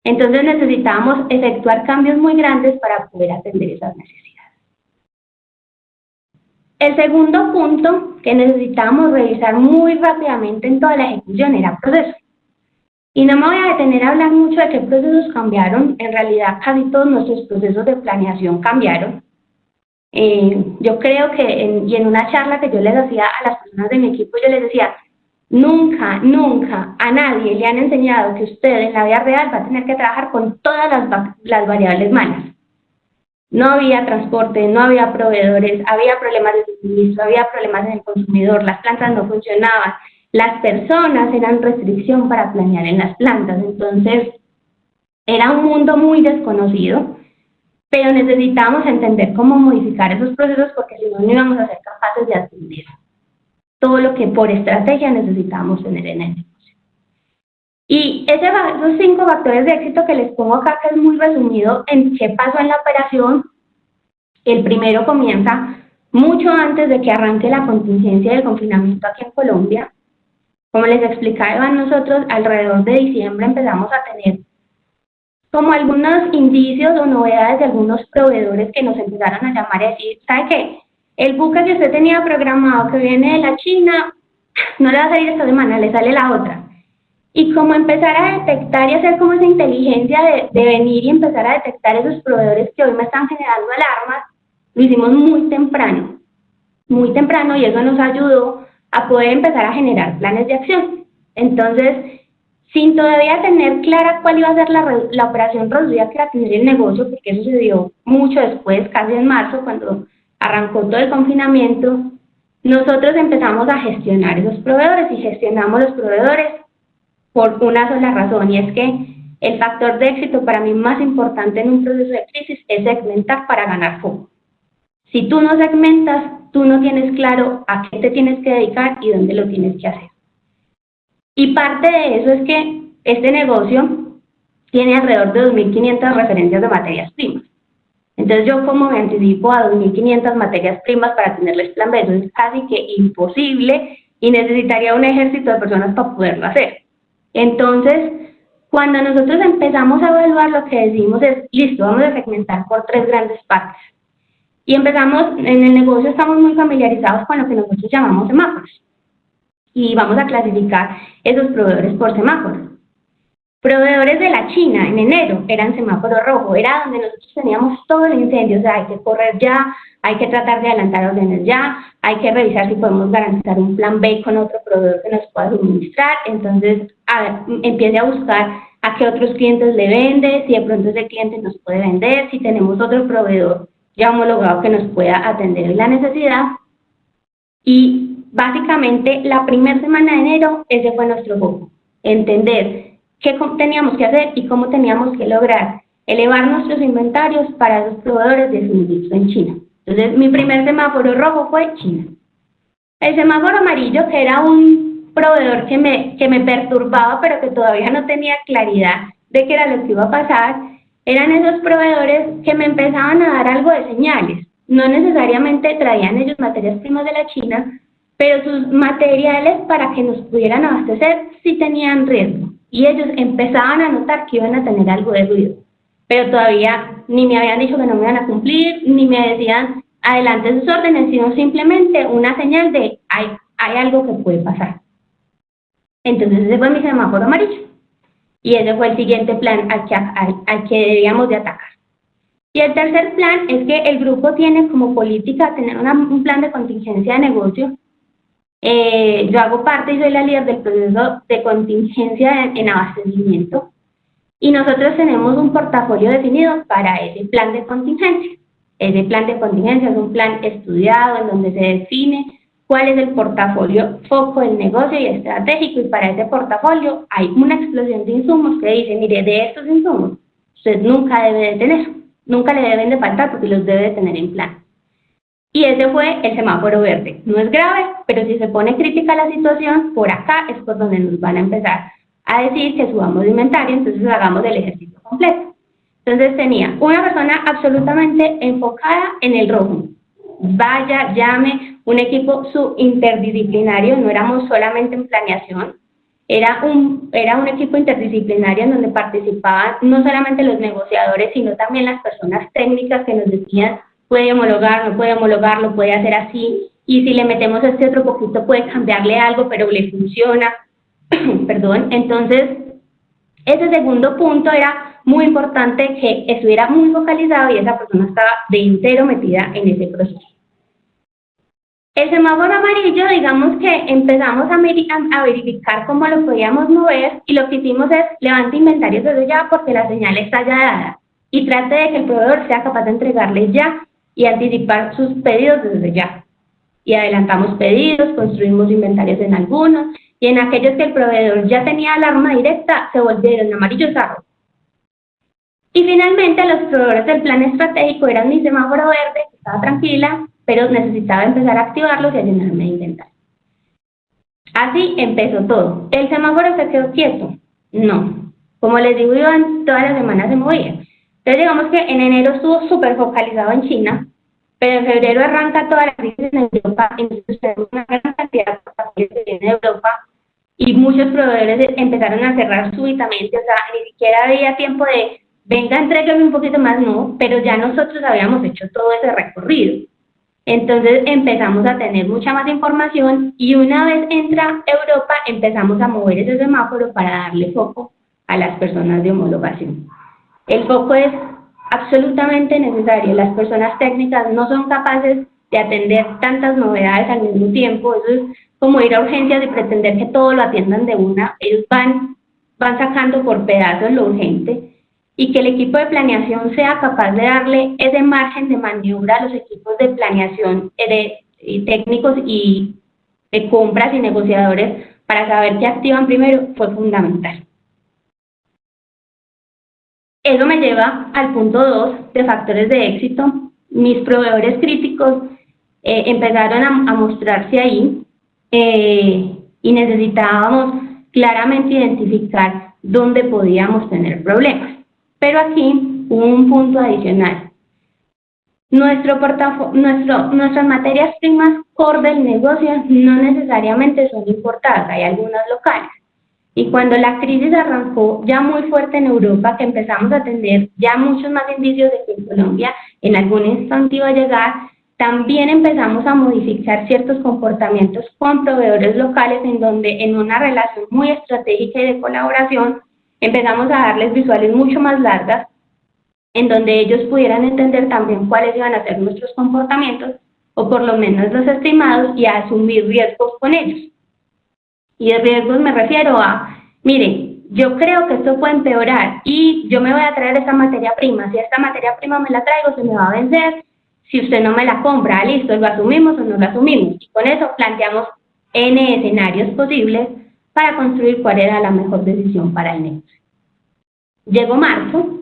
Entonces necesitábamos efectuar cambios muy grandes para poder atender esas necesidades. El segundo punto que necesitábamos revisar muy rápidamente en toda la ejecución era procesos. Y no me voy a detener a hablar mucho de qué procesos cambiaron. En realidad casi todos nuestros procesos de planeación cambiaron. Yo creo que en una charla que yo les hacía a las personas de mi equipo, yo les decía, nunca a nadie le han enseñado que usted en la vida real va a tener que trabajar con todas las variables malas. No había transporte, no había proveedores, había problemas de suministro, había problemas en el consumidor, las plantas no funcionaban, las personas eran restricción para planear en las plantas. Entonces era un mundo muy desconocido, pero necesitamos entender cómo modificar esos procesos, porque si no, no íbamos a ser capaces de atender todo lo que por estrategia necesitamos tener en el negocio. Y esos 5 factores de éxito que les pongo acá, que es muy resumido en qué pasó en la operación. El primero comienza mucho antes de que arranque la contingencia del confinamiento aquí en Colombia. Como les explicaba, nosotros alrededor de diciembre empezamos a tener como algunos indicios o novedades de algunos proveedores que nos empezaron a llamar y decir, ¿sabe qué? El buque que usted tenía programado que viene de la China, no le va a salir esta semana, le sale la otra. Y como empezar a detectar y hacer como esa inteligencia de venir y empezar a detectar esos proveedores que hoy me están generando alarmas, lo hicimos muy temprano, y eso nos ayudó a poder empezar a generar planes de acción. Entonces, sin todavía tener clara cuál iba a ser la operación reducida que iba a tener el negocio, porque eso se dio mucho después, casi en marzo, cuando arrancó todo el confinamiento, nosotros empezamos a gestionar esos proveedores, y gestionamos los proveedores por una sola razón, y es que el factor de éxito para mí más importante en un proceso de crisis es segmentar para ganar foco. Si tú no segmentas, tú no tienes claro a qué te tienes que dedicar y dónde lo tienes que hacer. Y parte de eso es que este negocio tiene alrededor de 2.500 referencias de materias primas. Entonces yo, como me anticipo a 2.500 materias primas para tenerles plan B, eso es casi que imposible y necesitaría un ejército de personas para poderlo hacer. Entonces, cuando nosotros empezamos a evaluar, lo que decimos es, listo, vamos a segmentar por 3 grandes partes. Y empezamos, en el negocio estamos muy familiarizados con lo que nosotros llamamos semáforos. Y vamos a clasificar esos proveedores por semáforos. Proveedores de la China en enero eran semáforo rojo, era donde nosotros teníamos todo el incendio, o sea, hay que correr ya, hay que tratar de adelantar órdenes ya, hay que revisar si podemos garantizar un plan B con otro proveedor que nos pueda suministrar. Entonces, empiece a buscar a qué otros clientes le vende, si de pronto ese cliente nos puede vender, si tenemos otro proveedor ya homologado que nos pueda atender en la necesidad. Y básicamente la primera semana de enero ese fue nuestro foco, entender qué teníamos que hacer y cómo teníamos que lograr elevar nuestros inventarios para los proveedores de suministro en China. Entonces mi primer semáforo rojo fue China. El semáforo amarillo, que era un proveedor que me perturbaba, pero que todavía no tenía claridad de qué era lo que iba a pasar, eran esos proveedores que me empezaban a dar algo de señales. No necesariamente traían ellos materias primas de la China, pero sus materiales para que nos pudieran abastecer sí tenían riesgo. Y ellos empezaban a notar que iban a tener algo de ruido. Pero todavía ni me habían dicho que no me iban a cumplir, ni me decían adelante sus órdenes, sino simplemente una señal de hay algo que puede pasar. Entonces ese fue mi semáforo amarillo. Y ese fue el siguiente plan al que debíamos de atacar. Y el tercer plan es que el grupo tiene como política tener un plan de contingencia de negocio. Yo hago parte y soy la líder del proceso de contingencia en abastecimiento. Y nosotros tenemos un portafolio definido para ese plan de contingencia. Ese plan de contingencia es un plan estudiado en donde se define cuál es el portafolio foco del negocio y estratégico, y para ese portafolio hay una explosión de insumos que dice, mire, de estos insumos usted nunca debe de tener, nunca le deben de faltar porque los debe de tener en plan. Y ese fue el semáforo verde. No es grave, pero si se pone crítica la situación, por acá es por donde nos van a empezar a decir que subamos de inventario, entonces hagamos el ejercicio completo. Entonces tenía una persona absolutamente enfocada en el rojo. Vaya, llame, un equipo interdisciplinario, no éramos solamente en planeación, era un equipo interdisciplinario en donde participaban no solamente los negociadores, sino también las personas técnicas que nos decían, puede homologar, no puede homologar, lo puede hacer así, y si le metemos este otro poquito puede cambiarle algo, pero le funciona. Perdón. Entonces, ese segundo punto era muy importante que estuviera muy focalizado y esa persona estaba de entero metida en ese proceso. El semáforo amarillo, digamos que empezamos a verificar cómo lo podíamos mover, y lo que hicimos es levante inventarios desde ya porque la señal está ya dada y trate de que el proveedor sea capaz de entregarle ya y anticipar sus pedidos desde ya. Y adelantamos pedidos, construimos inventarios en algunos, y en aquellos que el proveedor ya tenía alarma directa, se volvieron amarillos a rojo. Y finalmente, los proveedores del plan estratégico eran mi semáforo verde, estaba tranquila, pero necesitaba empezar a activarlos y a llenarme de inventario. Así empezó todo. ¿El semáforo se quedó quieto? No. Como les digo, todas las semanas se movía. Entonces, digamos que en enero estuvo súper focalizado en China, pero en febrero arranca toda la crisis en Europa, entonces tenemos una gran cantidad de portafolios que vienen de Europa y muchos proveedores empezaron a cerrar súbitamente, o sea, ni siquiera había tiempo de, venga, entrégueme un poquito más, no, pero ya nosotros habíamos hecho todo ese recorrido. Entonces empezamos a tener mucha más información y una vez entra Europa empezamos a mover ese semáforo para darle foco a las personas de homologación. El foco es absolutamente necesario. Las personas técnicas no son capaces de atender tantas novedades al mismo tiempo. Eso es como ir a urgencias y pretender que todo lo atiendan de una. Ellos van sacando por pedazos lo urgente, y que el equipo de planeación sea capaz de darle ese margen de maniobra a los equipos de planeación, técnicos y de compras y negociadores para saber qué activan primero, fue fundamental. Eso me lleva al punto 2 de factores de éxito. Mis proveedores críticos empezaron a mostrarse ahí y necesitábamos claramente identificar dónde podíamos tener problemas. Pero aquí hubo un punto adicional. Nuestras materias primas core del negocio no necesariamente son importadas, hay algunas locales. Y cuando la crisis arrancó ya muy fuerte en Europa, que empezamos a tener ya muchos más indicios de que en Colombia en algún instante iba a llegar, también empezamos a modificar ciertos comportamientos con proveedores locales en donde en una relación muy estratégica y de colaboración empezamos a darles visuales mucho más largas en donde ellos pudieran entender también cuáles iban a ser nuestros comportamientos o por lo menos los estimados y a asumir riesgos con ellos. Y de riesgos me refiero a, miren, yo creo que esto puede empeorar y yo me voy a traer esta materia prima. Si esta materia prima me la traigo, se me va a vencer. Si usted no me la compra, listo, ¿lo asumimos o no lo asumimos? Y con eso planteamos N escenarios posibles para construir cuál era la mejor decisión para el negocio. Llegó marzo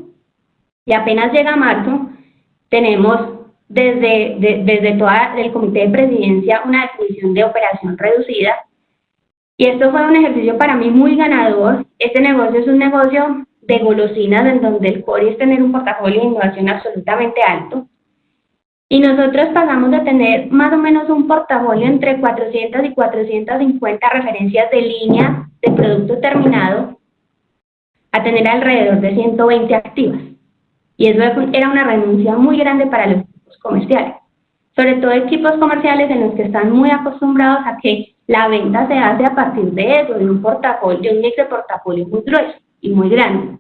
y apenas llega marzo, tenemos desde toda el comité de presidencia una definición de operación reducida. Y esto fue un ejercicio para mí muy ganador. Este negocio es un negocio de golosinas en donde el core es tener un portafolio de innovación absolutamente alto. Y nosotros pasamos de tener más o menos un portafolio entre 400 y 450 referencias de línea de producto terminado a tener alrededor de 120 activas. Y eso era una renuncia muy grande para los equipos comerciales. Sobre todo equipos comerciales en los que están muy acostumbrados a que la venta se hace a partir de eso, de un portafolio, de un mix de portafolio muy grueso y muy grande.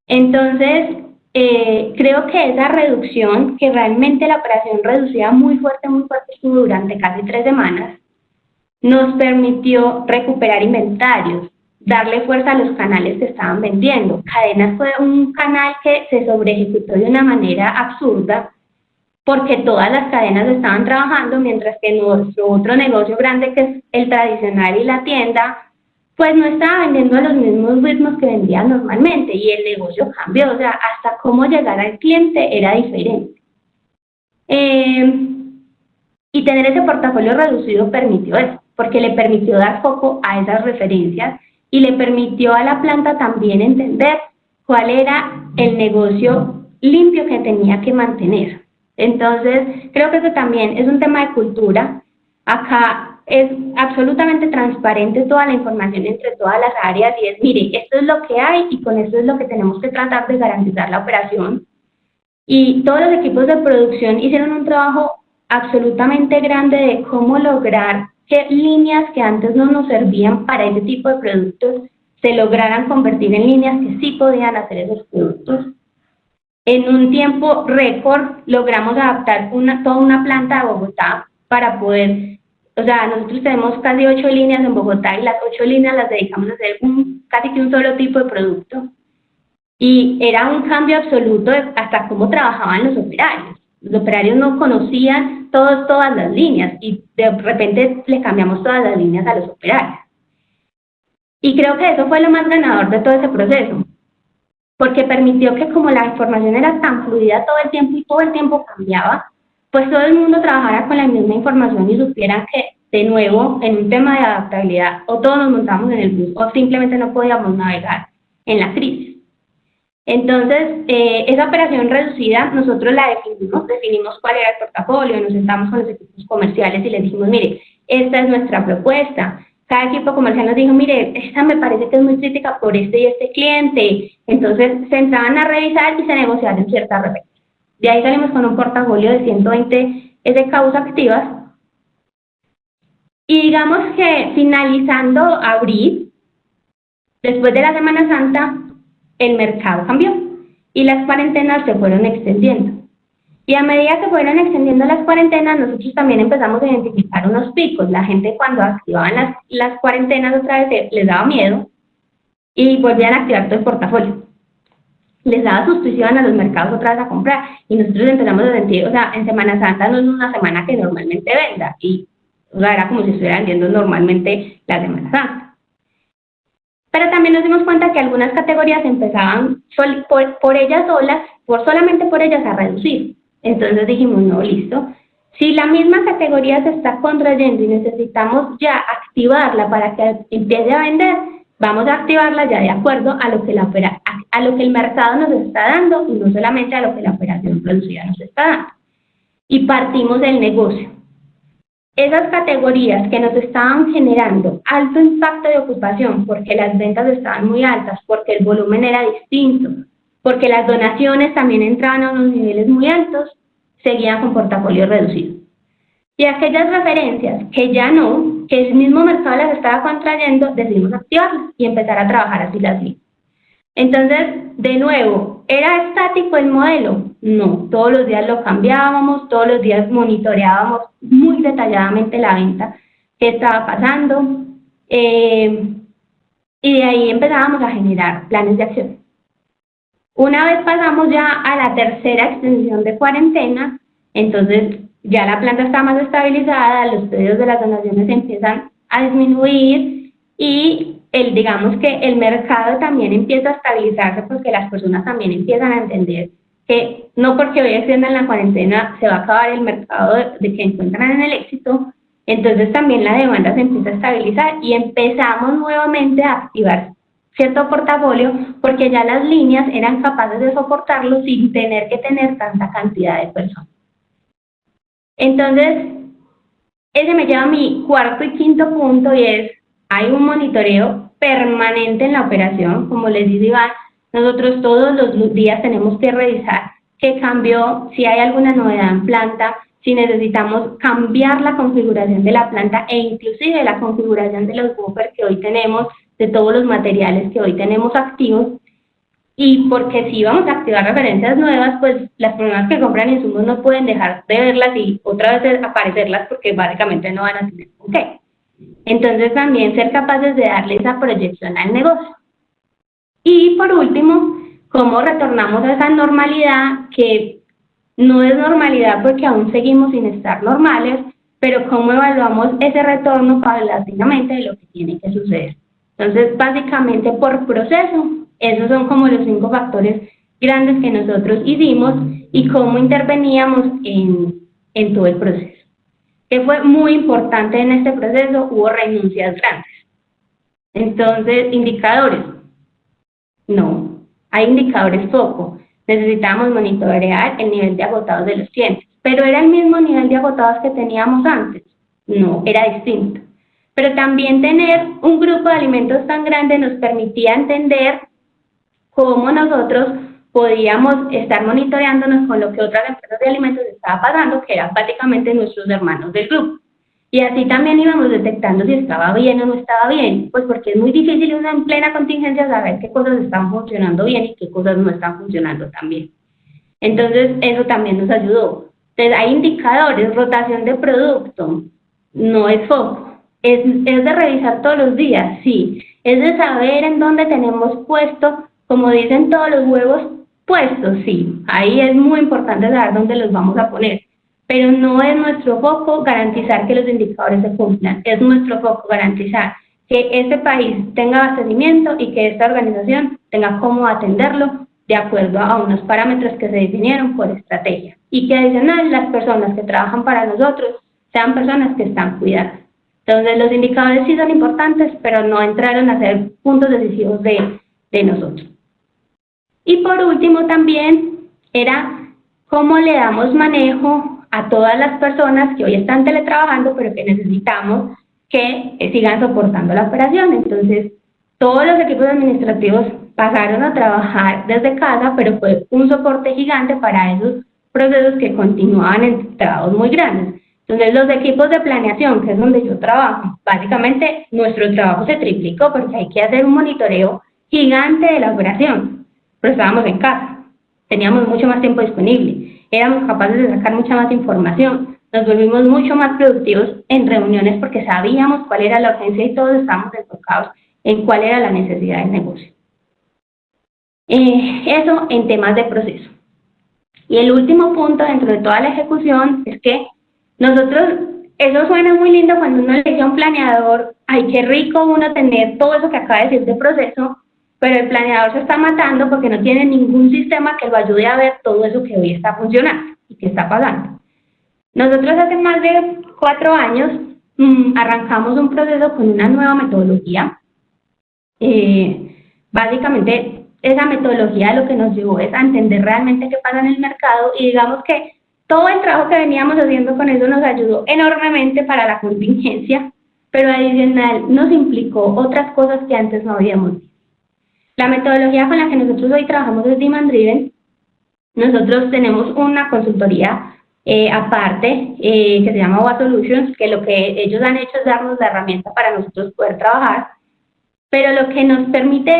Entonces, creo que esa reducción, que realmente la operación reducida muy fuerte estuvo durante casi 3 semanas, nos permitió recuperar inventarios, darle fuerza a los canales que estaban vendiendo. Cadenas fue un canal que se sobreejecutó de una manera absurda, porque todas las cadenas estaban trabajando, mientras que nuestro otro negocio grande, que es el tradicional y la tienda, pues no estaba vendiendo a los mismos ritmos que vendía normalmente, y el negocio cambió, o sea, hasta cómo llegar al cliente era diferente. Y tener ese portafolio reducido permitió eso, porque le permitió dar foco a esas referencias y le permitió a la planta también entender cuál era el negocio limpio que tenía que mantener. Entonces, creo que eso también es un tema de cultura. Acá es absolutamente transparente toda la información entre todas las áreas y es, mire, esto es lo que hay y con esto es lo que tenemos que tratar de garantizar la operación. Y todos los equipos de producción hicieron un trabajo absolutamente grande de cómo lograr que líneas que antes no nos servían para ese tipo de productos se lograran convertir en líneas que sí podían hacer esos productos. En un tiempo récord logramos adaptar toda una planta de Bogotá para poder, o sea, nosotros tenemos casi 8 líneas en Bogotá y las 8 líneas las dedicamos a hacer casi que un solo tipo de producto. Y era un cambio absoluto hasta cómo trabajaban los operarios. Los operarios no conocían todas las líneas y de repente le cambiamos todas las líneas a los operarios. Y creo que eso fue lo más ganador de todo ese proceso, porque permitió que como la información era tan fluida todo el tiempo y todo el tiempo cambiaba, pues todo el mundo trabajara con la misma información y supieran que, de nuevo, en un tema de adaptabilidad, o todos nos montamos en el bus o simplemente no podíamos navegar en la crisis. Entonces, esa operación reducida nosotros la definimos cuál era el portafolio, nos sentamos con los equipos comerciales y les dijimos, mire, esta es nuestra propuesta. Cada equipo comercial nos dijo, mire, esta me parece que es muy crítica por este y este cliente. Entonces, se entraban a revisar y se negociaron ciertas referencias. De ahí salimos con un portafolio de 120 SKUs activas. Y digamos que finalizando abril, después de la Semana Santa, el mercado cambió y las cuarentenas se fueron extendiendo. Y a medida que fueron extendiendo las cuarentenas, nosotros también empezamos a identificar unos picos. La gente cuando activaban las cuarentenas otra vez les daba miedo y volvían a activar todo el portafolio. Les daba susto y iban a los mercados otra vez a comprar. Y nosotros empezamos a sentir, o sea, en Semana Santa no es una semana que normalmente venda. Y o sea, era como si estuviera vendiendo normalmente la Semana Santa. Pero también nos dimos cuenta que algunas categorías empezaban por ellas solas, solamente por ellas a reducir. Entonces dijimos, no, listo. Si la misma categoría se está contrayendo y necesitamos ya activarla para que empiece a vender, vamos a activarla ya de acuerdo a lo que el mercado nos está dando y no solamente a lo que la operación producida nos está dando. Y partimos del negocio. Esas categorías que nos estaban generando alto impacto de ocupación porque las ventas estaban muy altas, porque el volumen era distinto, porque las donaciones también entraban a unos niveles muy altos, seguían con portafolio reducido. Y aquellas referencias que ya no, que el mismo mercado las estaba contrayendo, decidimos activarlas y empezar a trabajar así las líneas. Entonces, de nuevo, ¿era estático el modelo? No, todos los días lo cambiábamos, todos los días monitoreábamos muy detalladamente la venta, qué estaba pasando. y de ahí empezábamos a generar planes de acción. Una vez pasamos ya a la tercera extensión de cuarentena, entonces ya la planta está más estabilizada, los pedidos de las donaciones empiezan a disminuir y digamos que el mercado también empieza a estabilizarse porque las personas también empiezan a entender que no porque hoy extiendan la cuarentena se va a acabar el mercado de que encuentran en el éxito. Entonces también la demanda se empieza a estabilizar y empezamos nuevamente a activar cierto portafolio porque ya las líneas eran capaces de soportarlo sin tener que tener tanta cantidad de personas. Entonces, ese me lleva a mi cuarto y quinto punto y es, hay un monitoreo permanente en la operación. Como les dice Iván, nosotros todos los días tenemos que revisar qué cambió, si hay alguna novedad en planta, si necesitamos cambiar la configuración de la planta e inclusive la configuración de los buffers que hoy tenemos, de todos los materiales que hoy tenemos activos. Y porque si vamos a activar referencias nuevas, pues las personas que compran insumos no pueden dejar de verlas y otra vez aparecerlas porque básicamente no van a tener con qué. Entonces también ser capaces de darle esa proyección al negocio. Y por último, cómo retornamos a esa normalidad que no es normalidad porque aún seguimos sin estar normales, pero cómo evaluamos ese retorno paulatinamente de lo que tiene que suceder. Entonces, básicamente por proceso, esos son como los 5 factores grandes que nosotros hicimos y cómo interveníamos en todo el proceso. Que fue muy importante en este proceso, hubo renuncias grandes. Entonces, indicadores. No, hay indicadores poco. Necesitábamos monitorear el nivel de agotados de los clientes. ¿Pero era el mismo nivel de agotados que teníamos antes? No, era distinto. Pero también tener un grupo de alimentos tan grande nos permitía entender cómo nosotros podíamos estar monitoreándonos con lo que otras empresas de alimentos estaban pasando, que eran prácticamente nuestros hermanos del grupo. Y así también íbamos detectando si estaba bien o no estaba bien, pues porque es muy difícil uno en plena contingencia saber qué cosas están funcionando bien y qué cosas no están funcionando tan bien. Entonces, eso también nos ayudó. Entonces, hay indicadores, rotación de producto, no es foco. ¿Es de revisar todos los días? Sí. ¿Es de saber en dónde tenemos puesto, como dicen todos los huevos, puestos? Sí. Ahí es muy importante saber dónde los vamos a poner. Pero no es nuestro foco garantizar que los indicadores se cumplan. Es nuestro foco garantizar que este país tenga abastecimiento y que esta organización tenga cómo atenderlo de acuerdo a unos parámetros que se definieron por estrategia. Y que adicional las personas que trabajan para nosotros sean personas que están cuidadas. Entonces los indicadores sí son importantes, pero no entraron a ser puntos decisivos de nosotros. Y por último también era cómo le damos manejo a todas las personas que hoy están teletrabajando, pero que necesitamos que sigan soportando la operación. Entonces, todos los equipos administrativos pasaron a trabajar desde casa, pero fue un soporte gigante para esos procesos que continuaban en trabajos muy grandes. Entonces, los equipos de planeación, que es donde yo trabajo, básicamente nuestro trabajo se triplicó porque hay que hacer un monitoreo gigante de la operación, pero estábamos en casa, teníamos mucho más tiempo disponible, éramos capaces de sacar mucha más información, nos volvimos mucho más productivos en reuniones porque sabíamos cuál era la urgencia y todos estábamos enfocados en cuál era la necesidad del negocio. Eso en temas de proceso. Y el último punto dentro de toda la ejecución es que nosotros, eso suena muy lindo cuando uno le dice a un planeador, ay, qué rico uno tener todo eso que acaba de decir de proceso, pero el planeador se está matando porque no tiene ningún sistema que lo ayude a ver todo eso que hoy está funcionando y que está pasando. Nosotros hace más de 4 años arrancamos un proceso con una nueva metodología. Básicamente, esa metodología lo que nos llevó es a entender realmente qué pasa en el mercado y digamos que todo el trabajo que veníamos haciendo con eso nos ayudó enormemente para la contingencia, pero adicional nos implicó otras cosas que antes no habíamos visto. La metodología con la que nosotros hoy trabajamos es Demand Driven. Nosotros tenemos una consultoría aparte que se llama OA Solutions, que lo que ellos han hecho es darnos la herramienta para nosotros poder trabajar, pero lo que nos permite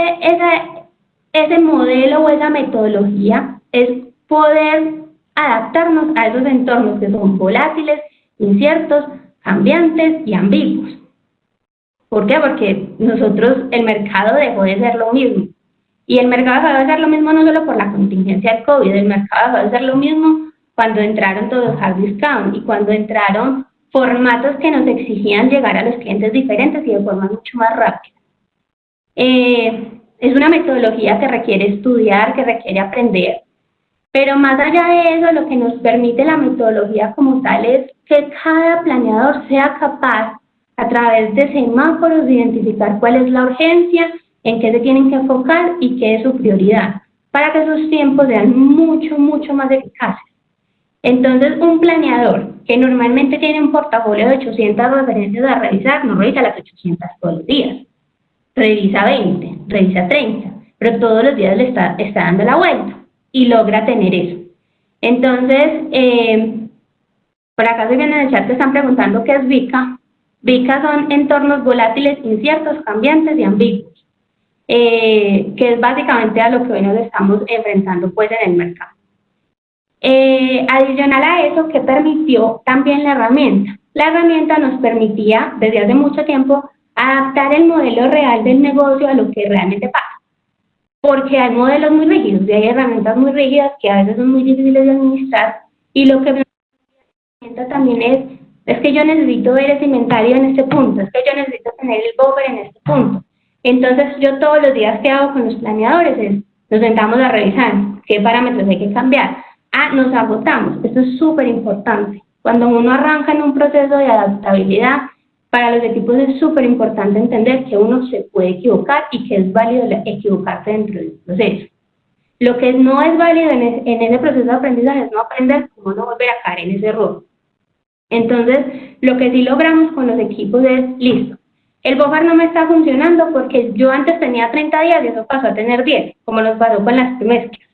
ese modelo o esa metodología es poder adaptarnos a esos entornos que son volátiles, inciertos, cambiantes y ambiguos. ¿Por qué? Porque el mercado dejó de ser lo mismo. Y el mercado dejó de ser lo mismo no solo por la contingencia del COVID, el mercado dejó de ser lo mismo cuando entraron todos los hard discount y cuando entraron formatos que nos exigían llegar a los clientes diferentes y de forma mucho más rápida. Es una metodología que requiere estudiar, que requiere aprender, pero más allá de eso, lo que nos permite la metodología como tal es que cada planeador sea capaz, a través de semáforos, de identificar cuál es la urgencia, en qué se tienen que enfocar y qué es su prioridad, para que sus tiempos sean mucho, mucho más eficaces. Entonces, un planeador que normalmente tiene un portafolio de 800 referencias a revisar, no revisa las 800 todos los días, revisa 20, revisa 30, pero todos los días le está dando la vuelta y logra tener eso. Entonces, por acá se viene en el chat que están preguntando qué es VICA. VICA son entornos volátiles, inciertos, cambiantes y ambiguos, que es básicamente a lo que hoy nos estamos enfrentando pues en el mercado. Adicional a eso, ¿qué permitió también la herramienta? La herramienta nos permitía, desde hace mucho tiempo, adaptar el modelo real del negocio a lo que realmente pasa. Porque hay modelos muy rígidos y hay herramientas muy rígidas que a veces son muy difíciles de administrar. Y lo que la herramienta también es que yo necesito ver ese inventario en este punto, es que yo necesito tener el buffer en este punto. Entonces, yo todos los días que hago con los planeadores nos sentamos a revisar qué parámetros hay que cambiar. Nos agotamos. Esto es súper importante. Cuando uno arranca en un proceso de adaptabilidad, para los equipos es súper importante entender que uno se puede equivocar y que es válido equivocarse dentro del proceso. Lo que no es válido en ese proceso de aprendizaje es no aprender cómo no volver a caer en ese error. Entonces, lo que sí logramos con los equipos es, listo, el buffer no me está funcionando porque yo antes tenía 30 días y eso pasó a tener 10, como nos pasó con las mezclas.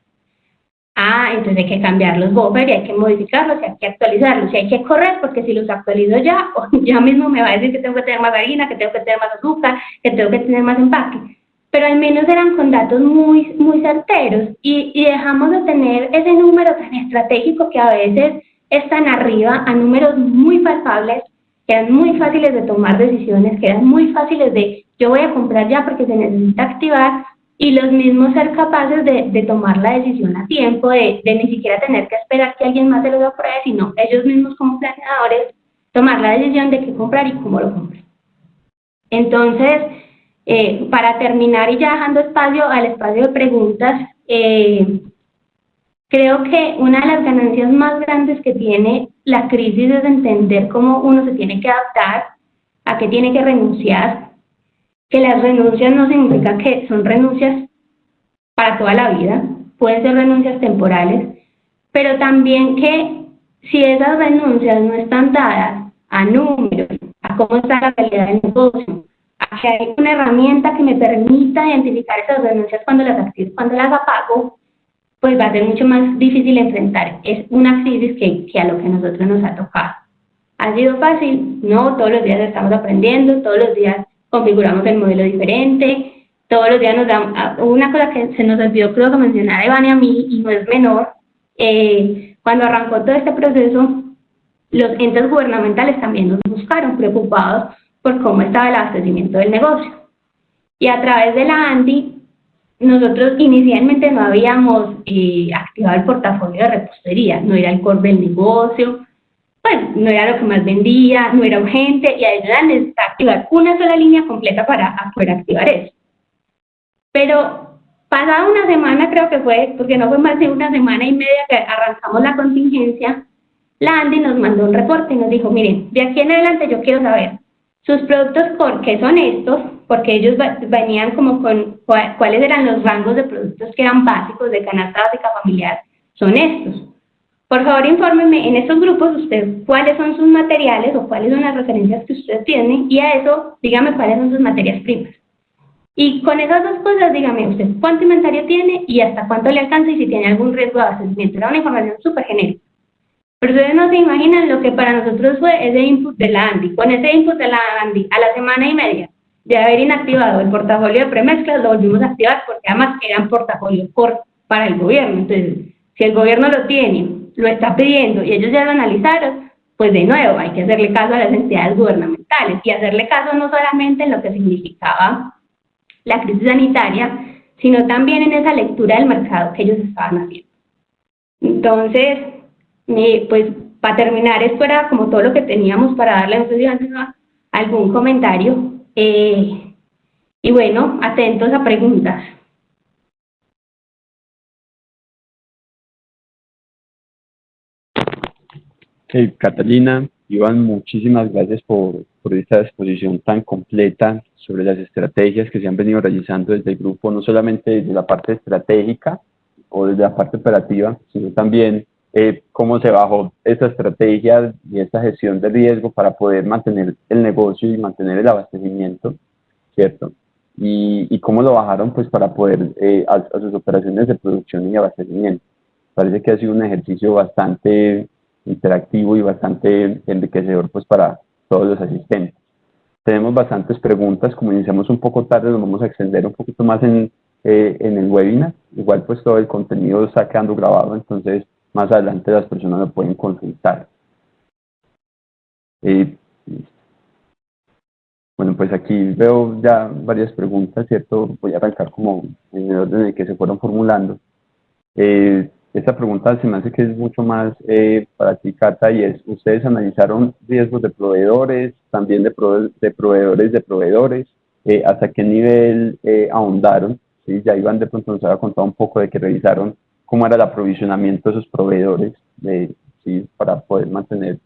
Entonces hay que cambiar los buffers y hay que modificarlos y hay que actualizarlos y hay que correr porque si los actualizo ya mismo me va a decir que tengo que tener más harina, que tengo que tener más azúcar, que tengo que tener más empaque. Pero al menos eran con datos muy, muy certeros y dejamos de tener ese número tan estratégico que a veces es tan arriba a números muy palpables, que eran muy fáciles de tomar decisiones, que eran muy fáciles de yo voy a comprar ya porque se necesita activar, y los mismos ser capaces de tomar la decisión a tiempo, de ni siquiera tener que esperar que alguien más se los apruebe, sino ellos mismos como planeadores tomar la decisión de qué comprar y cómo lo comprar. Entonces, para terminar y ya dejando espacio al espacio de preguntas, creo que una de las ganancias más grandes que tiene la crisis es entender cómo uno se tiene que adaptar, a qué tiene que renunciar, que las renuncias no significa que son renuncias para toda la vida, pueden ser renuncias temporales, pero también que si esas renuncias no están dadas a números, a cómo está la calidad del negocio, a que hay una herramienta que me permita identificar esas renuncias cuando las activo, cuando las apago, pues va a ser mucho más difícil enfrentar. Es una crisis que a lo que a nosotros nos ha tocado. ¿Ha sido fácil? No, todos los días estamos aprendiendo, todos los días configuramos el modelo diferente, todos los días nos dan, una cosa que se nos olvidó creo que mencionar a Iván y a mí, y no es menor, cuando arrancó todo este proceso, los entes gubernamentales también nos buscaron preocupados por cómo estaba el abastecimiento del negocio. Y a través de la ANDI, nosotros inicialmente no habíamos activado el portafolio de repostería, no era el core del negocio, pues no era lo que más vendía, no era urgente, y a ellos necesitaba activar una sola línea completa para poder activar eso. Pero pasada una semana, creo que fue, porque no fue más de una semana y media que arrancamos la contingencia, la ANDI nos mandó un reporte y nos dijo, miren, de aquí en adelante yo quiero saber sus productos core, ¿qué son estos? Porque ellos venían como con cuáles eran los rangos de productos que eran básicos de canasta básica familiar, son estos. Por favor, infórmeme en estos grupos usted cuáles son sus materiales o cuáles son las referencias que usted tiene y a eso dígame cuáles son sus materias primas. Y con esas dos cosas dígame usted cuánto inventario tiene y hasta cuánto le alcanza y si tiene algún riesgo de abastecimiento. Era una información súper genérica. Pero ustedes no se imaginan lo que para nosotros fue ese input de la ANDI. Con ese input de la ANDI a la semana y media de haber inactivado el portafolio de premezclas lo volvimos a activar porque además eran portafolios para el gobierno. Entonces, si el gobierno lo tiene, lo está pidiendo y ellos ya lo analizaron, pues de nuevo, hay que hacerle caso a las entidades gubernamentales y hacerle caso no solamente en lo que significaba la crisis sanitaria, sino también en esa lectura del mercado que ellos estaban haciendo. Entonces, pues para terminar, esto era como todo lo que teníamos para darle. No sé si antes algún comentario. Y bueno, atentos a preguntas. Catalina, Iván, muchísimas gracias por esta exposición tan completa sobre las estrategias que se han venido realizando desde el grupo, no solamente desde la parte estratégica o desde la parte operativa, sino también cómo se bajó esta estrategia y esta gestión de riesgo para poder mantener el negocio y mantener el abastecimiento, ¿cierto? Y cómo lo bajaron pues para poder a sus operaciones de producción y abastecimiento. Parece que ha sido un ejercicio bastante interactivo y bastante enriquecedor pues para todos los asistentes. Tenemos bastantes preguntas, como iniciamos un poco tarde, nos vamos a extender un poquito más en el webinar. Igual pues todo el contenido está quedando grabado, entonces más adelante las personas lo pueden consultar. Bueno, pues aquí veo ya varias preguntas, ¿cierto? Voy a arrancar como en el orden en el que se fueron formulando. Esta pregunta se me hace que es mucho más para ti, Cata, y es, ¿ustedes analizaron riesgos de proveedores, también de proveedores de proveedores? ¿Hasta qué nivel ahondaron? ¿Sí? Ya Iván de pronto nos había contado un poco de que revisaron cómo era el aprovisionamiento de esos proveedores, ¿sí? Para poder mantener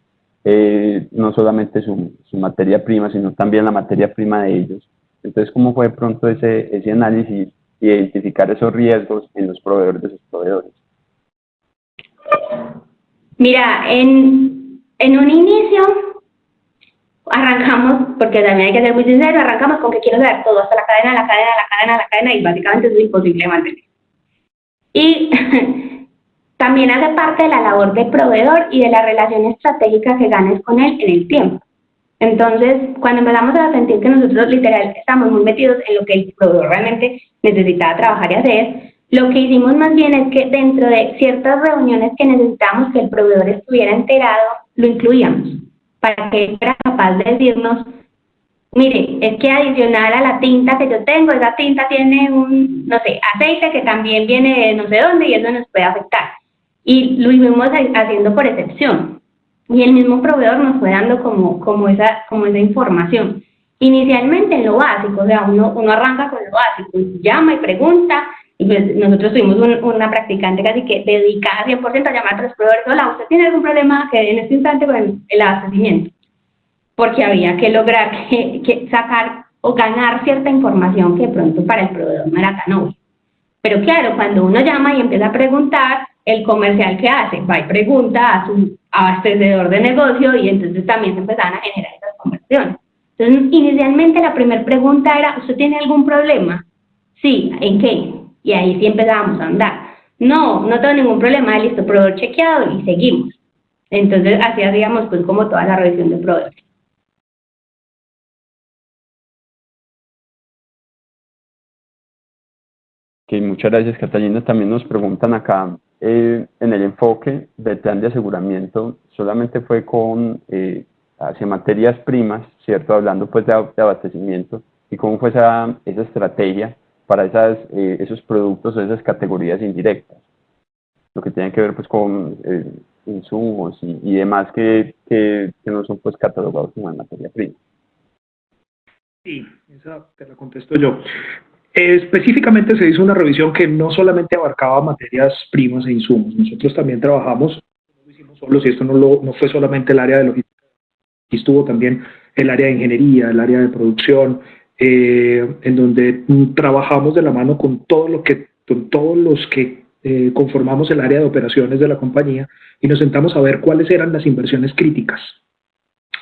no solamente su materia prima, sino también la materia prima de ellos. Entonces, ¿cómo fue de pronto ese análisis y identificar esos riesgos en los proveedores de sus proveedores? Mira, en un inicio arrancamos, porque también hay que ser muy sincero, arrancamos con que quiero saber todo, hasta la cadena, y básicamente es imposible mantener. Y también hace parte de la labor del proveedor y de la relación estratégica que ganes con él en el tiempo. Entonces, cuando empezamos a sentir que nosotros literal estamos muy metidos en lo que el proveedor realmente necesitaba trabajar y hacer, lo que hicimos más bien es que dentro de ciertas reuniones que necesitábamos que el proveedor estuviera enterado, lo incluíamos, para que él fuera capaz de decirnos, mire, es que adicional a la tinta que yo tengo, esa tinta tiene un, no sé, aceite que también viene de no sé dónde y eso nos puede afectar. Y lo íbamos haciendo por excepción. Y el mismo proveedor nos fue dando como esa información. Inicialmente en lo básico, o sea, uno arranca con lo básico, y llama y pregunta, y pues nosotros tuvimos una practicante casi que dedicada 100% a llamar a los proveedores, hola, ¿usted tiene algún problema que en este instante con el abastecimiento? Porque había que lograr que sacar o ganar cierta información que de pronto para el proveedor no era tan obvio. Pero claro, cuando uno llama y empieza a preguntar, el comercial que hace va y pregunta a su abastecedor de negocio y entonces también se empezaban a generar esas conversiones. Entonces, inicialmente la primera pregunta era, ¿usted tiene algún problema? Sí, ¿en qué? Y ahí sí empezábamos a andar. No tengo ningún problema, listo, proveedor chequeado y seguimos. Entonces, así hacíamos pues como toda la revisión de proveedores. Okay, muchas gracias, Catalina. También nos preguntan acá, en el enfoque del plan de aseguramiento, solamente fue hacia materias primas, ¿cierto? Hablando pues de abastecimiento, y cómo fue esa estrategia para esos productos o esas categorías indirectas, lo que tiene que ver pues con insumos y demás que no son pues catalogados como materia prima. Sí, esa te la contesto yo. Específicamente se hizo una revisión que no solamente abarcaba materias primas e insumos, nosotros también trabajamos, no lo hicimos solos y esto no fue solamente el área de logística, aquí estuvo también el área de ingeniería, el área de producción, en donde trabajamos de la mano con todos los que conformamos el área de operaciones de la compañía y nos sentamos a ver cuáles eran las inversiones críticas.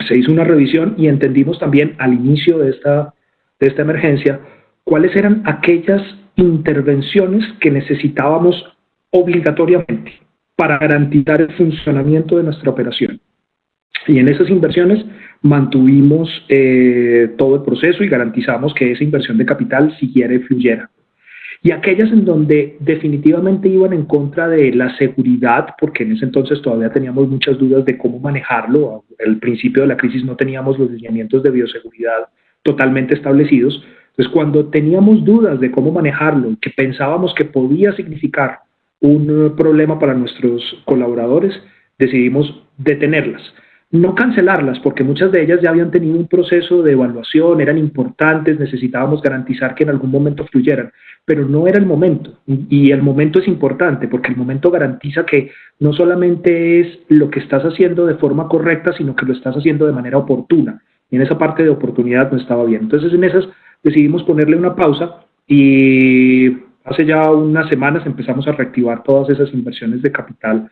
Se hizo una revisión y entendimos también al inicio de esta emergencia cuáles eran aquellas intervenciones que necesitábamos obligatoriamente para garantizar el funcionamiento de nuestra operación. Y en esas inversiones mantuvimos todo el proceso y garantizamos que esa inversión de capital siguiera y fluyera. y aquellas en donde definitivamente iban en contra de la seguridad, porque en ese entonces todavía teníamos muchas dudas de cómo manejarlo. Al principio de la crisis no teníamos los lineamientos de bioseguridad totalmente establecidos. Entonces, cuando teníamos dudas de cómo manejarlo, que pensábamos que podía significar un problema para nuestros colaboradores, decidimos detenerlas. No cancelarlas, porque muchas de ellas ya habían tenido un proceso de evaluación, eran importantes, necesitábamos garantizar que en algún momento fluyeran, pero no era el momento. Y el momento es importante, porque el momento garantiza que no solamente es lo que estás haciendo de forma correcta, sino que lo estás haciendo de manera oportuna. Y en esa parte de oportunidad no estaba bien. Entonces, en esas decidimos ponerle una pausa y hace ya unas semanas empezamos a reactivar todas esas inversiones de capital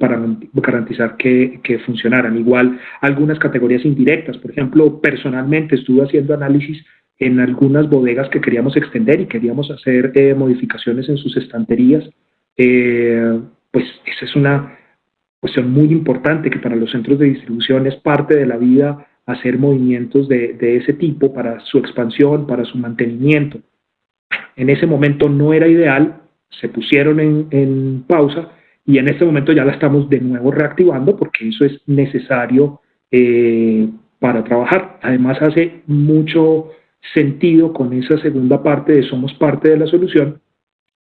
para garantizar que funcionaran. Igual algunas categorías indirectas, por ejemplo, personalmente estuve haciendo análisis en algunas bodegas que queríamos extender y queríamos hacer modificaciones en sus estanterías. Pues esa es una cuestión muy importante que para los centros de distribución es parte de la vida, hacer movimientos de ese tipo para su expansión, para su mantenimiento. En ese momento no era ideal, se pusieron en pausa y en este momento ya la estamos de nuevo reactivando porque eso es necesario para trabajar. Además hace mucho sentido con esa segunda parte de somos parte de la solución.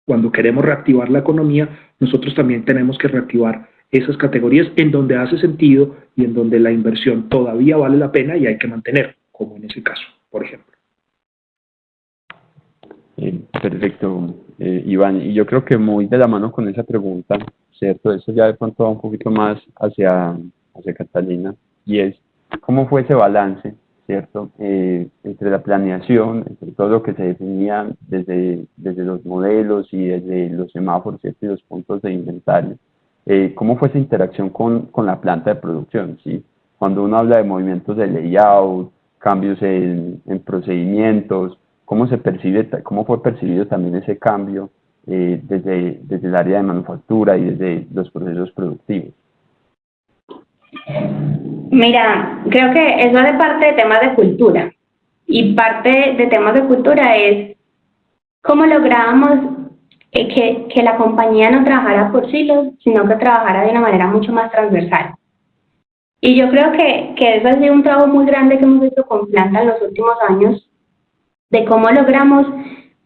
Cuando queremos reactivar la economía, nosotros también tenemos que reactivar esas categorías en donde hace sentido y en donde la inversión todavía vale la pena y hay que mantener, como en ese caso, por ejemplo. Perfecto, Iván. Y yo creo que muy de la mano con esa pregunta, ¿cierto? Eso ya de pronto va un poquito más hacia Catalina, y es, ¿cómo fue ese balance, cierto? Entre la planeación, entre todo lo que se definía desde los modelos y desde los semáforos, ¿cierto? Y los puntos de inventario. ¿Cómo fue esa interacción con la planta de producción, ¿sí? Cuando uno habla de movimientos de layout, cambios en procedimientos, ¿cómo fue percibido también ese cambio desde el área de manufactura y desde los procesos productivos? Mira, creo que eso hace parte de temas de cultura. Y parte de temas de cultura es cómo lográbamos que la compañía no trabajara por silos, sino que trabajara de una manera mucho más transversal. Y yo creo que eso ha sido un trabajo muy grande que hemos hecho con Planta en los últimos años, de cómo logramos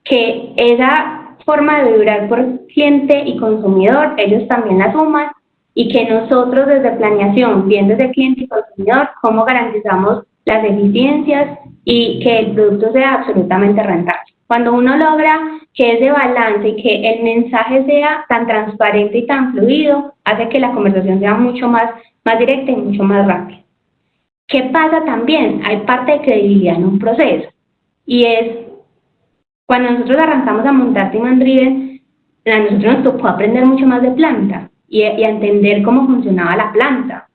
que esa forma de vibrar por cliente y consumidor, ellos también la suman, y que nosotros desde planeación, bien desde cliente y consumidor, cómo garantizamos las eficiencias y que el producto sea absolutamente rentable. Cuando uno logra que ese balance y que el mensaje sea tan transparente y tan fluido, hace que la conversación sea mucho más directa y mucho más rápida. ¿Qué pasa también? Hay parte de credibilidad en un proceso. Y es, cuando nosotros arrancamos a montar Team Driven, a nosotros nos tocó aprender mucho más de planta y a entender cómo funcionaba la planta.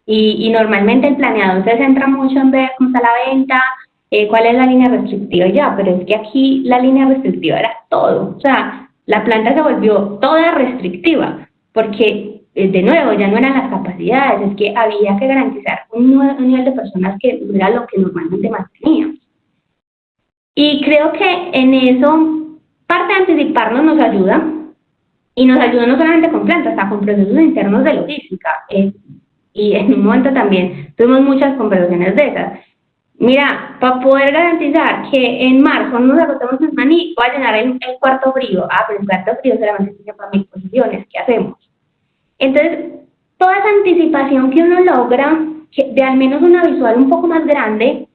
Y normalmente el planeador se centra mucho en ver cómo está la venta, cuál es la línea restrictiva y ya, pero es que aquí la línea restrictiva era todo. O sea, la planta se volvió toda restrictiva, porque de nuevo ya no eran las capacidades, es que había que garantizar un nivel de personas que no era lo que normalmente manteníamos. Y creo que en eso, parte de anticiparnos nos ayuda, y nos ayuda no solamente con plantas, hasta con procesos internos de logística. Y en un momento también tuvimos muchas conversaciones de esas. Mira, para poder garantizar que en marzo no nos agotemos en maní, voy a llenar el cuarto frío. Pero el cuarto frío solamente tiene para 1000 posiciones, ¿qué hacemos? Entonces, toda esa anticipación que uno logra, de al menos una visual un poco más grande,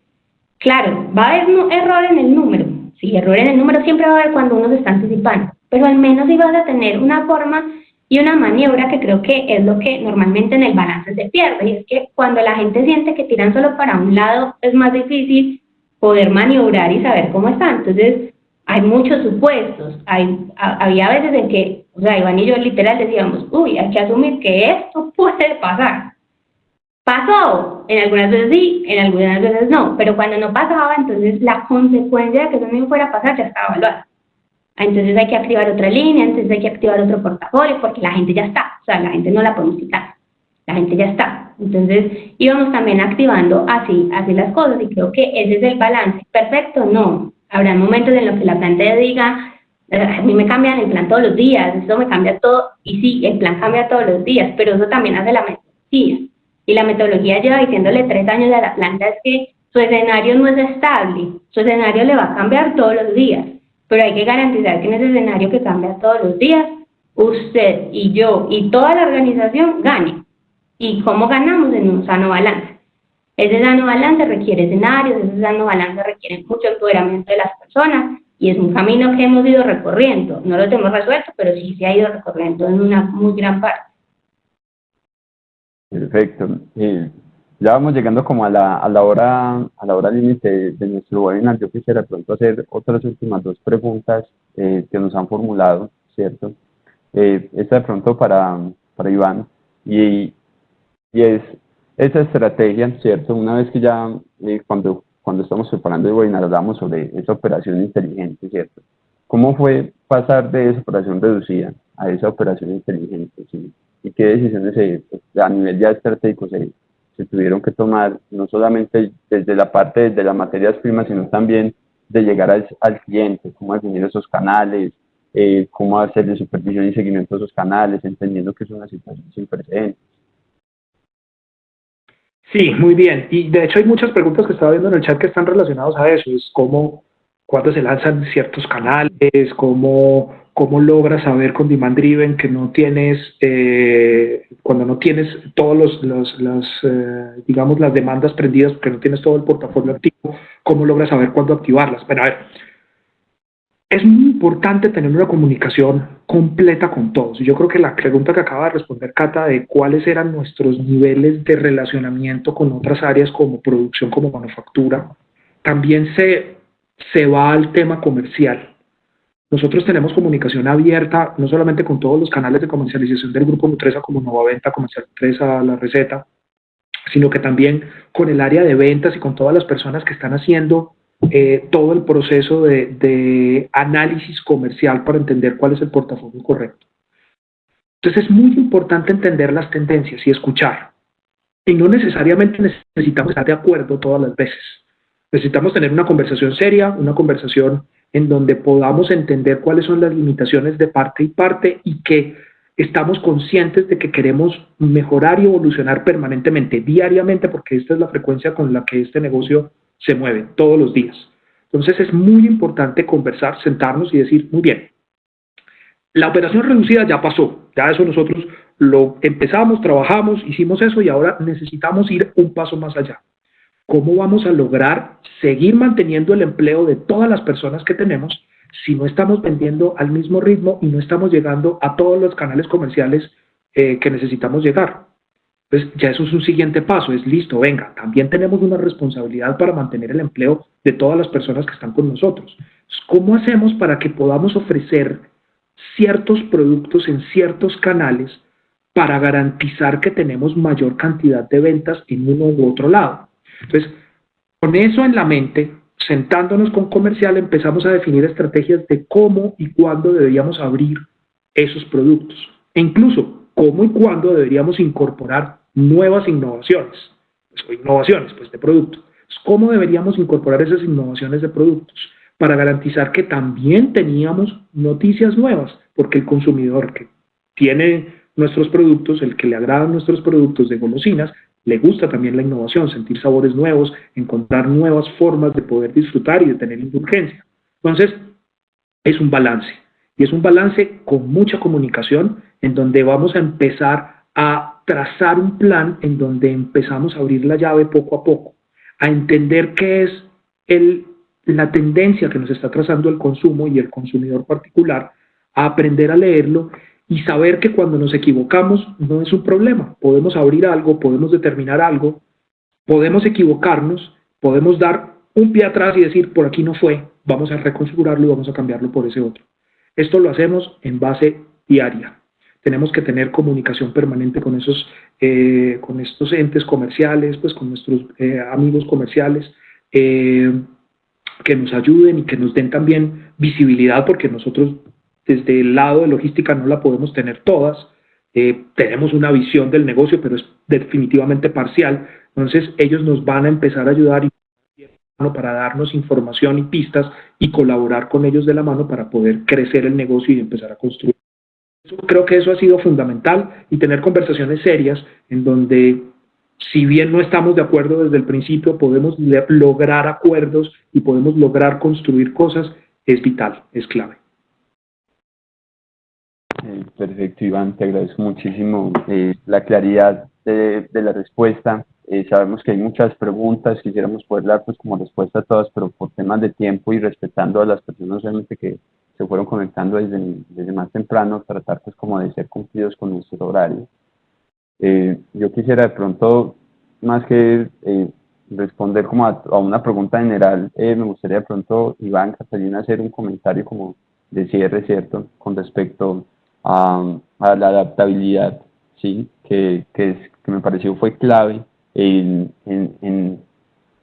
claro, va a haber error en el número. Sí, error en el número siempre va a haber cuando uno se está anticipando, pero al menos sí vas a tener una forma y una maniobra que creo que es lo que normalmente en el balance se pierde, y es que cuando la gente siente que tiran solo para un lado, es más difícil poder maniobrar y saber cómo está. Entonces, hay muchos supuestos. Había veces en que, o sea, Iván y yo literal decíamos, uy, hay que asumir que esto puede pasar. Pasó, en algunas veces sí, en algunas veces no, pero cuando no pasaba, entonces la consecuencia de que eso no fuera a pasar ya estaba evaluada. Entonces hay que activar otra línea, entonces hay que activar otro portafolio, porque la gente ya está, o sea, la gente no la podemos quitar, la gente ya está. Entonces íbamos también activando así las cosas, y creo que ese es el balance. ¿Perfecto? No. Habrá momentos en los que la planta diga, A mí me cambian el plan todos los días, eso me cambia todo, y sí, el plan cambia todos los días, pero eso también hace la metodología. Y la metodología lleva diciéndole 3 años a la planta es que su escenario no es estable, su escenario le va a cambiar todos los días, pero hay que garantizar que en ese escenario que cambia todos los días, usted y yo y toda la organización gane. ¿Y cómo ganamos? En un sano balance. Ese sano balance requiere escenarios, ese sano balance requiere mucho empoderamiento de las personas, y es un camino que hemos ido recorriendo. No lo tenemos resuelto, pero sí se ha ido recorriendo en una muy gran parte. Perfecto. Ya vamos llegando como a la hora límite de nuestro webinar. Yo quisiera pronto hacer otras últimas 2 preguntas que nos han formulado, ¿cierto? Esta de pronto para Iván, y es esa estrategia, ¿cierto? Una vez que ya, cuando estamos preparando el webinar, hablamos sobre esa operación inteligente, ¿cierto? ¿Cómo fue pasar de esa operación reducida a esa operación inteligente? ¿Sí? ¿Y qué decisiones a nivel ya estratégico se tuvieron que tomar, no solamente desde la parte de las materias primas, sino también de llegar al cliente? ¿Cómo definir esos canales? ¿Cómo hacerle supervisión y seguimiento a esos canales, entendiendo que es una situación sin precedentes? Sí, muy bien. Y de hecho hay muchas preguntas que estaba viendo en el chat que están relacionadas a eso. Es cómo, cuándo se lanzan ciertos canales, cómo logras saber con Demand Driven que no tienes, cuando no tienes todos digamos, las demandas prendidas, porque no tienes todo el portafolio activo, cómo logras saber cuándo activarlas. Bueno, a ver, es muy importante tener una comunicación completa con todos. Y yo creo que la pregunta que acaba de responder Cata de cuáles eran nuestros niveles de relacionamiento con otras áreas como producción, como manufactura, también se va al tema comercial. Nosotros tenemos comunicación abierta, no solamente con todos los canales de comercialización del Grupo Nutresa, como Novaventa, Comercial Nutresa, La Receta, sino que también con el área de ventas y con todas las personas que están haciendo todo el proceso de análisis comercial para entender cuál es el portafolio correcto. Entonces es muy importante entender las tendencias y escuchar. Y no necesariamente necesitamos estar de acuerdo todas las veces. Necesitamos tener una conversación seria, una conversación en donde podamos entender cuáles son las limitaciones de parte y parte y que estamos conscientes de que queremos mejorar y evolucionar permanentemente, diariamente, porque esta es la frecuencia con la que este negocio se mueve todos los días. Entonces es muy importante conversar, sentarnos y decir, muy bien, la operación reducida ya pasó, ya eso nosotros lo empezamos, trabajamos, hicimos eso y ahora necesitamos ir un paso más allá. ¿Cómo vamos a lograr seguir manteniendo el empleo de todas las personas que tenemos si no estamos vendiendo al mismo ritmo y no estamos llegando a todos los canales comerciales que necesitamos llegar? Pues ya eso es un siguiente paso, es listo, venga, también tenemos una responsabilidad para mantener el empleo de todas las personas que están con nosotros. ¿Cómo hacemos para que podamos ofrecer ciertos productos en ciertos canales para garantizar que tenemos mayor cantidad de ventas en uno u otro lado? Entonces, con eso en la mente, sentándonos con comercial, empezamos a definir estrategias de cómo y cuándo deberíamos abrir esos productos. E incluso, cómo y cuándo deberíamos incorporar nuevas innovaciones, o innovaciones pues, de producto. ¿Cómo deberíamos incorporar esas innovaciones de productos? Para garantizar que también teníamos noticias nuevas, porque el consumidor que tiene nuestros productos, el que le agradan nuestros productos de golosinas, le gusta también la innovación, sentir sabores nuevos, encontrar nuevas formas de poder disfrutar y de tener indulgencia. Entonces, es un balance. Y es un balance con mucha comunicación, en donde vamos a empezar a trazar un plan en donde empezamos a abrir la llave poco a poco, a entender qué es la tendencia que nos está trazando el consumo y el consumidor particular, a aprender a leerlo y saber que cuando nos equivocamos no es un problema. Podemos abrir algo, podemos determinar algo, podemos equivocarnos, podemos dar un pie atrás y decir, por aquí no fue, vamos a reconfigurarlo y vamos a cambiarlo por ese otro. Esto lo hacemos en base diaria. Tenemos que tener comunicación permanente con estos entes comerciales, pues con nuestros amigos comerciales, que nos ayuden y que nos den también visibilidad, porque nosotros desde el lado de logística no la podemos tener todas. Tenemos una visión del negocio, pero es definitivamente parcial. Entonces ellos nos van a empezar a ayudar y para darnos información y pistas y colaborar con ellos de la mano para poder crecer el negocio y empezar a construir. Creo que eso ha sido fundamental, y tener conversaciones serias en donde, si bien no estamos de acuerdo desde el principio, podemos lograr acuerdos y podemos lograr construir cosas, es vital, es clave. Perfecto, Iván, te agradezco muchísimo la claridad de la respuesta. Sabemos que hay muchas preguntas, quisiéramos poder dar pues como respuesta a todas, pero por temas de tiempo y respetando a las personas realmente que se fueron conectando desde más temprano, tratar pues como de ser cumplidos con nuestro horario. Yo quisiera de pronto, más que responder como a una pregunta general, me gustaría de pronto, Iván, Catalina, hacer un comentario como de cierre, ¿cierto?, con respecto a la adaptabilidad, ¿sí?, que me pareció fue clave en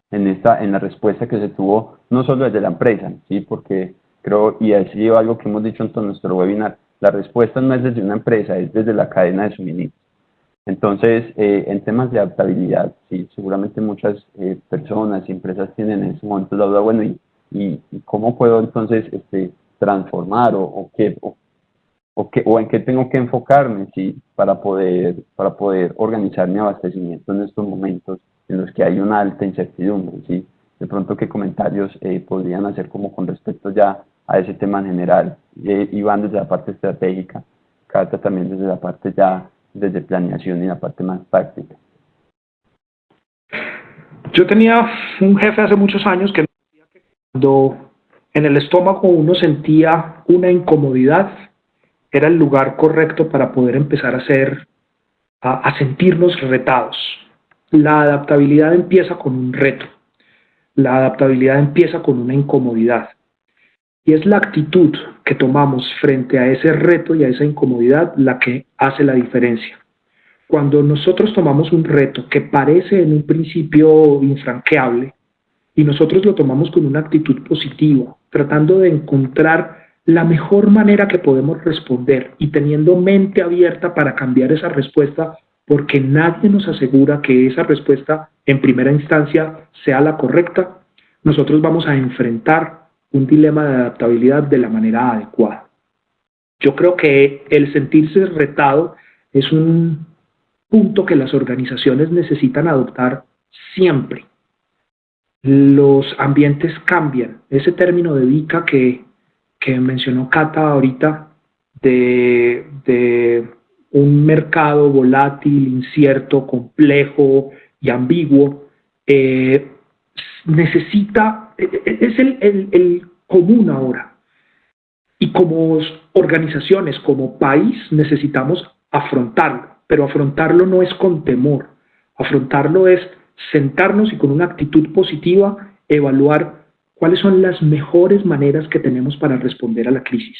la respuesta que se tuvo, no solo desde la empresa, ¿sí?, porque creo, y ha sido algo que hemos dicho en todo nuestro webinar, la respuesta no es desde una empresa, es desde la cadena de suministro. Entonces, en temas de adaptabilidad, sí, seguramente muchas personas y empresas tienen en ese momento la duda, bueno, ¿y cómo puedo entonces transformar o en qué tengo que enfocarme, sí, para poder organizar mi abastecimiento en estos momentos en los que hay una alta incertidumbre, sí? De pronto, ¿qué comentarios podrían hacer como con respecto ya a ese tema en general? Iván desde la parte estratégica, Cata también desde la parte ya desde planeación y la parte más táctica. Yo tenía un jefe hace muchos años que decía que cuando en el estómago uno sentía una incomodidad, era el lugar correcto para poder empezar a sentirnos retados. La adaptabilidad empieza con un reto, la adaptabilidad empieza con una incomodidad, y es la actitud que tomamos frente a ese reto y a esa incomodidad la que hace la diferencia. Cuando nosotros tomamos un reto que parece en un principio infranqueable y nosotros lo tomamos con una actitud positiva, tratando de encontrar la mejor manera que podemos responder y teniendo mente abierta para cambiar esa respuesta, porque nadie nos asegura que esa respuesta en primera instancia sea la correcta, nosotros vamos a enfrentar un dilema de adaptabilidad de la manera adecuada. Yo creo que el sentirse retado es un punto que las organizaciones necesitan adoptar siempre. Los ambientes cambian. Ese término de VICA que mencionó Cata ahorita, de un mercado volátil, incierto, complejo y ambiguo, necesita, es el común ahora. Y como organizaciones, como país, necesitamos afrontarlo, pero afrontarlo no es con temor, afrontarlo es sentarnos y con una actitud positiva evaluar cuáles son las mejores maneras que tenemos para responder a la crisis.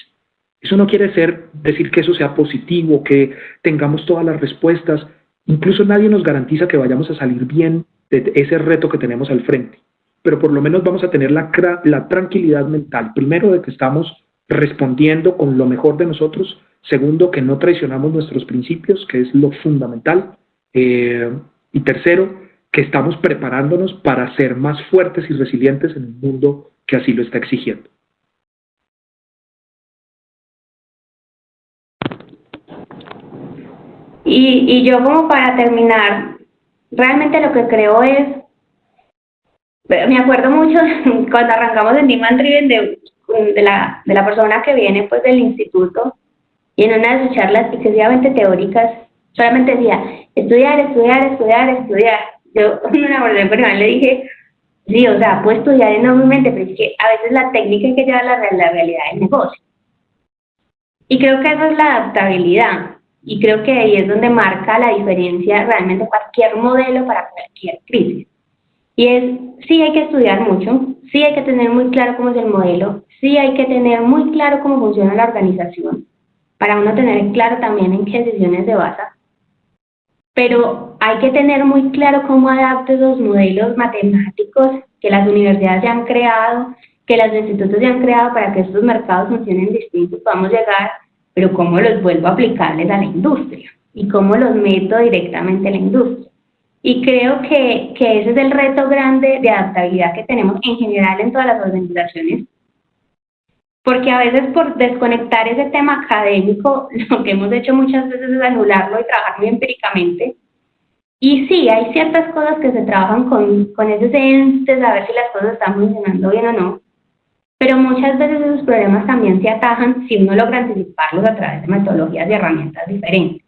Eso no quiere decir que eso sea positivo, que tengamos todas las respuestas, incluso nadie nos garantiza que vayamos a salir bien de ese reto que tenemos al frente, pero por lo menos vamos a tener la tranquilidad mental, primero, de que estamos respondiendo con lo mejor de nosotros, segundo, que no traicionamos nuestros principios, que es lo fundamental, y tercero, que estamos preparándonos para ser más fuertes y resilientes en un mundo que así lo está exigiendo. Y yo, como para terminar, realmente lo que creo es, me acuerdo mucho cuando arrancamos en Demand Driven de la persona que viene pues del instituto, y en una de sus charlas excesivamente teóricas solamente decía estudiar, estudiar, estudiar, estudiar. Yo me enamoré, pero le dije, sí, o sea, puedo estudiar enormemente, pero es que a veces la técnica hay que llevar la realidad del negocio. Y creo que eso es la adaptabilidad, y creo que ahí es donde marca la diferencia realmente cualquier modelo para cualquier crisis. Y es, sí hay que estudiar mucho, sí hay que tener muy claro cómo es el modelo, sí hay que tener muy claro cómo funciona la organización, para uno tener claro también en qué decisiones se basa, pero hay que tener muy claro cómo adaptar esos modelos matemáticos que las universidades ya han creado, que los institutos ya han creado para que estos mercados funcionen distintos, podamos llegar, pero cómo los vuelvo a aplicarles a la industria y cómo los meto directamente a la industria. Y creo que ese es el reto grande de adaptabilidad que tenemos en general en todas las organizaciones, porque a veces por desconectar ese tema académico, lo que hemos hecho muchas veces es anularlo y trabajar muy empíricamente. Y sí, hay ciertas cosas que se trabajan con ese sense de saber si las cosas están funcionando bien o no, pero muchas veces esos problemas también se atajan si uno logra anticiparlos a través de metodologías y herramientas diferentes.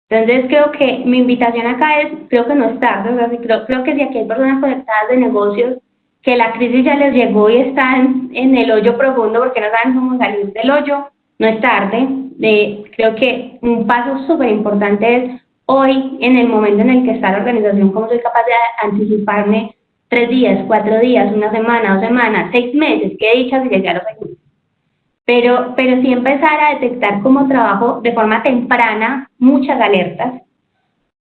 Entonces creo que mi invitación acá es, creo que no es tarde, o sea, creo que si aquí hay personas conectadas de negocios que la crisis ya les llegó y están en el hoyo profundo porque no saben cómo salir del hoyo, no es tarde. Creo que un paso súper importante es hoy, en el momento en el que está la organización, cómo soy capaz de anticiparme 3 días, 4 días, una semana, 2 semanas, 6 meses, qué dicha si llegué a los 6 meses. Pero sí empezar a detectar como trabajo de forma temprana muchas alertas,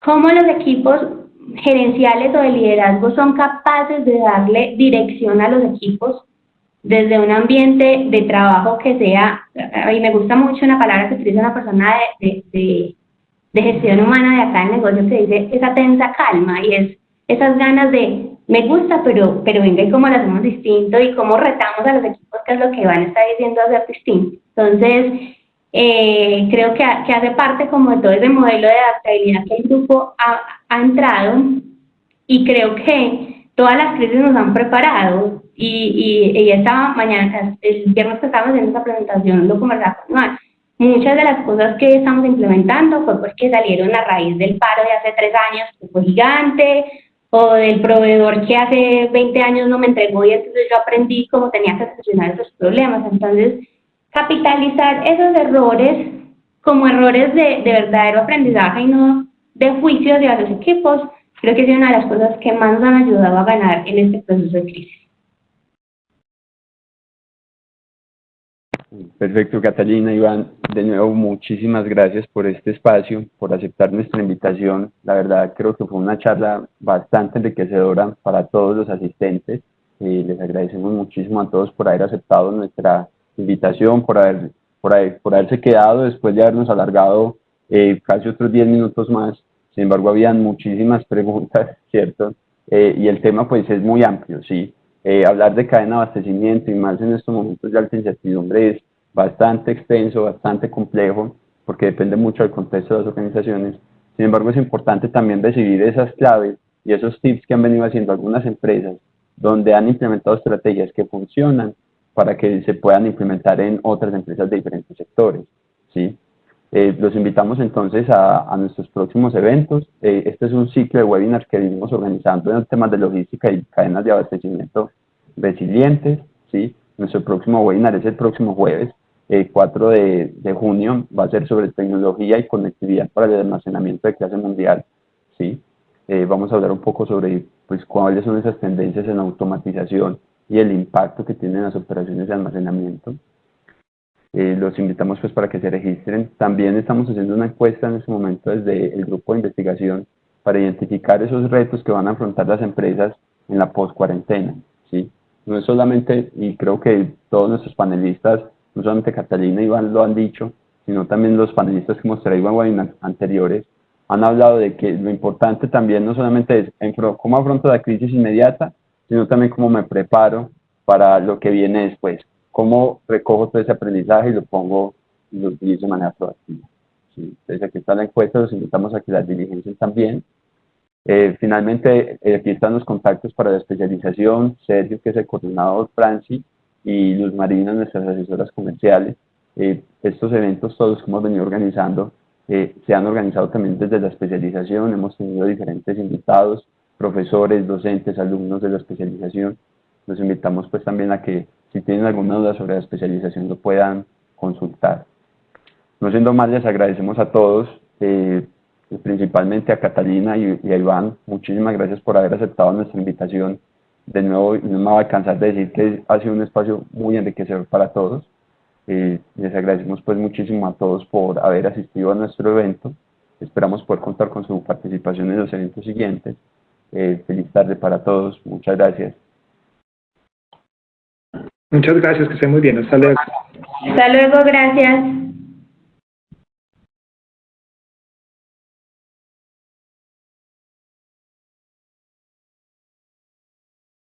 cómo los equipos gerenciales o de liderazgo son capaces de darle dirección a los equipos desde un ambiente de trabajo que sea, y me gusta mucho una palabra que utiliza una persona de gestión humana de acá en el negocio que dice esa tensa calma, y es esas ganas de me gusta, pero venga, y cómo lo hacemos distinto y cómo retamos a los equipos, que es lo que van a estar diciendo hacer distinto. Entonces, creo que hace parte como de todo ese modelo de adaptabilidad que el grupo ha entrado, y creo que todas las crisis nos han preparado, y esta mañana, el viernes que estábamos haciendo esta presentación, lo conversaba con Iván. Muchas de las cosas que estamos implementando fue porque salieron a raíz del paro de hace 3 años, que fue gigante, o del proveedor que hace 20 años no me entregó y entonces yo aprendí cómo tenía que solucionar esos problemas. Entonces, capitalizar esos errores como errores de verdadero aprendizaje y no de juicio hacia los equipos, creo que es una de las cosas que más nos han ayudado a ganar en este proceso de crisis. Perfecto, Catalina, Iván, de nuevo muchísimas gracias por este espacio, por aceptar nuestra invitación. La verdad creo que fue una charla bastante enriquecedora para todos los asistentes. Les agradecemos muchísimo a todos por haber aceptado nuestra invitación, por haberse quedado después de habernos alargado casi otros 10 minutos más. Sin embargo, habían muchísimas preguntas, ¿cierto? Y el tema pues es muy amplio, ¿sí? Hablar de cadena de abastecimiento y más en estos momentos de alta incertidumbre es bastante extenso, bastante complejo, porque depende mucho del contexto de las organizaciones. Sin embargo, es importante también recibir esas claves y esos tips que han venido haciendo algunas empresas, donde han implementado estrategias que funcionan para que se puedan implementar en otras empresas de diferentes sectores, ¿sí? Los invitamos entonces a nuestros próximos eventos. Este es un ciclo de webinars que venimos organizando en temas de logística y cadenas de abastecimiento resilientes, ¿sí? Nuestro próximo webinar es el próximo jueves, 4 de junio, va a ser sobre tecnología y conectividad para el almacenamiento de clase mundial, ¿sí? Vamos a hablar un poco sobre pues, cuáles son esas tendencias en la automatización y el impacto que tienen las operaciones de almacenamiento. Los invitamos pues para que se registren. También estamos haciendo una encuesta en este momento desde el grupo de investigación para identificar esos retos que van a afrontar las empresas en la post-cuarentena, ¿sí? No es solamente, y creo que todos nuestros panelistas, no solamente Catalina y Iván lo han dicho, sino también los panelistas que hemos traído en webinars anteriores, han hablado de que lo importante también no solamente es cómo afronto la crisis inmediata, sino también cómo me preparo para lo que viene después. Cómo recojo todo ese aprendizaje y lo pongo y lo utilizo de manera proactiva. ¿Sí? Entonces aquí está la encuesta, los invitamos a que las diligencias también. Finalmente, aquí están los contactos para la especialización, Sergio, que es el coordinador, Franci, y Luz Marina, nuestras asesoras comerciales. Estos eventos todos que hemos venido organizando se han organizado también desde la especialización, hemos tenido diferentes invitados, profesores, docentes, alumnos de la especialización. Los invitamos pues también a que si tienen alguna duda sobre la especialización lo puedan consultar. No siendo más, les agradecemos a todos, principalmente a Catalina y a Iván. Muchísimas gracias por haber aceptado nuestra invitación. De nuevo, no me voy a cansar de decir que ha sido un espacio muy enriquecedor para todos. Les agradecemos pues muchísimo a todos por haber asistido a nuestro evento. Esperamos poder contar con su participación en los eventos siguientes. Feliz tarde para todos. Muchas gracias. Muchas gracias, que estén muy bien. Hasta luego. Hasta luego, gracias.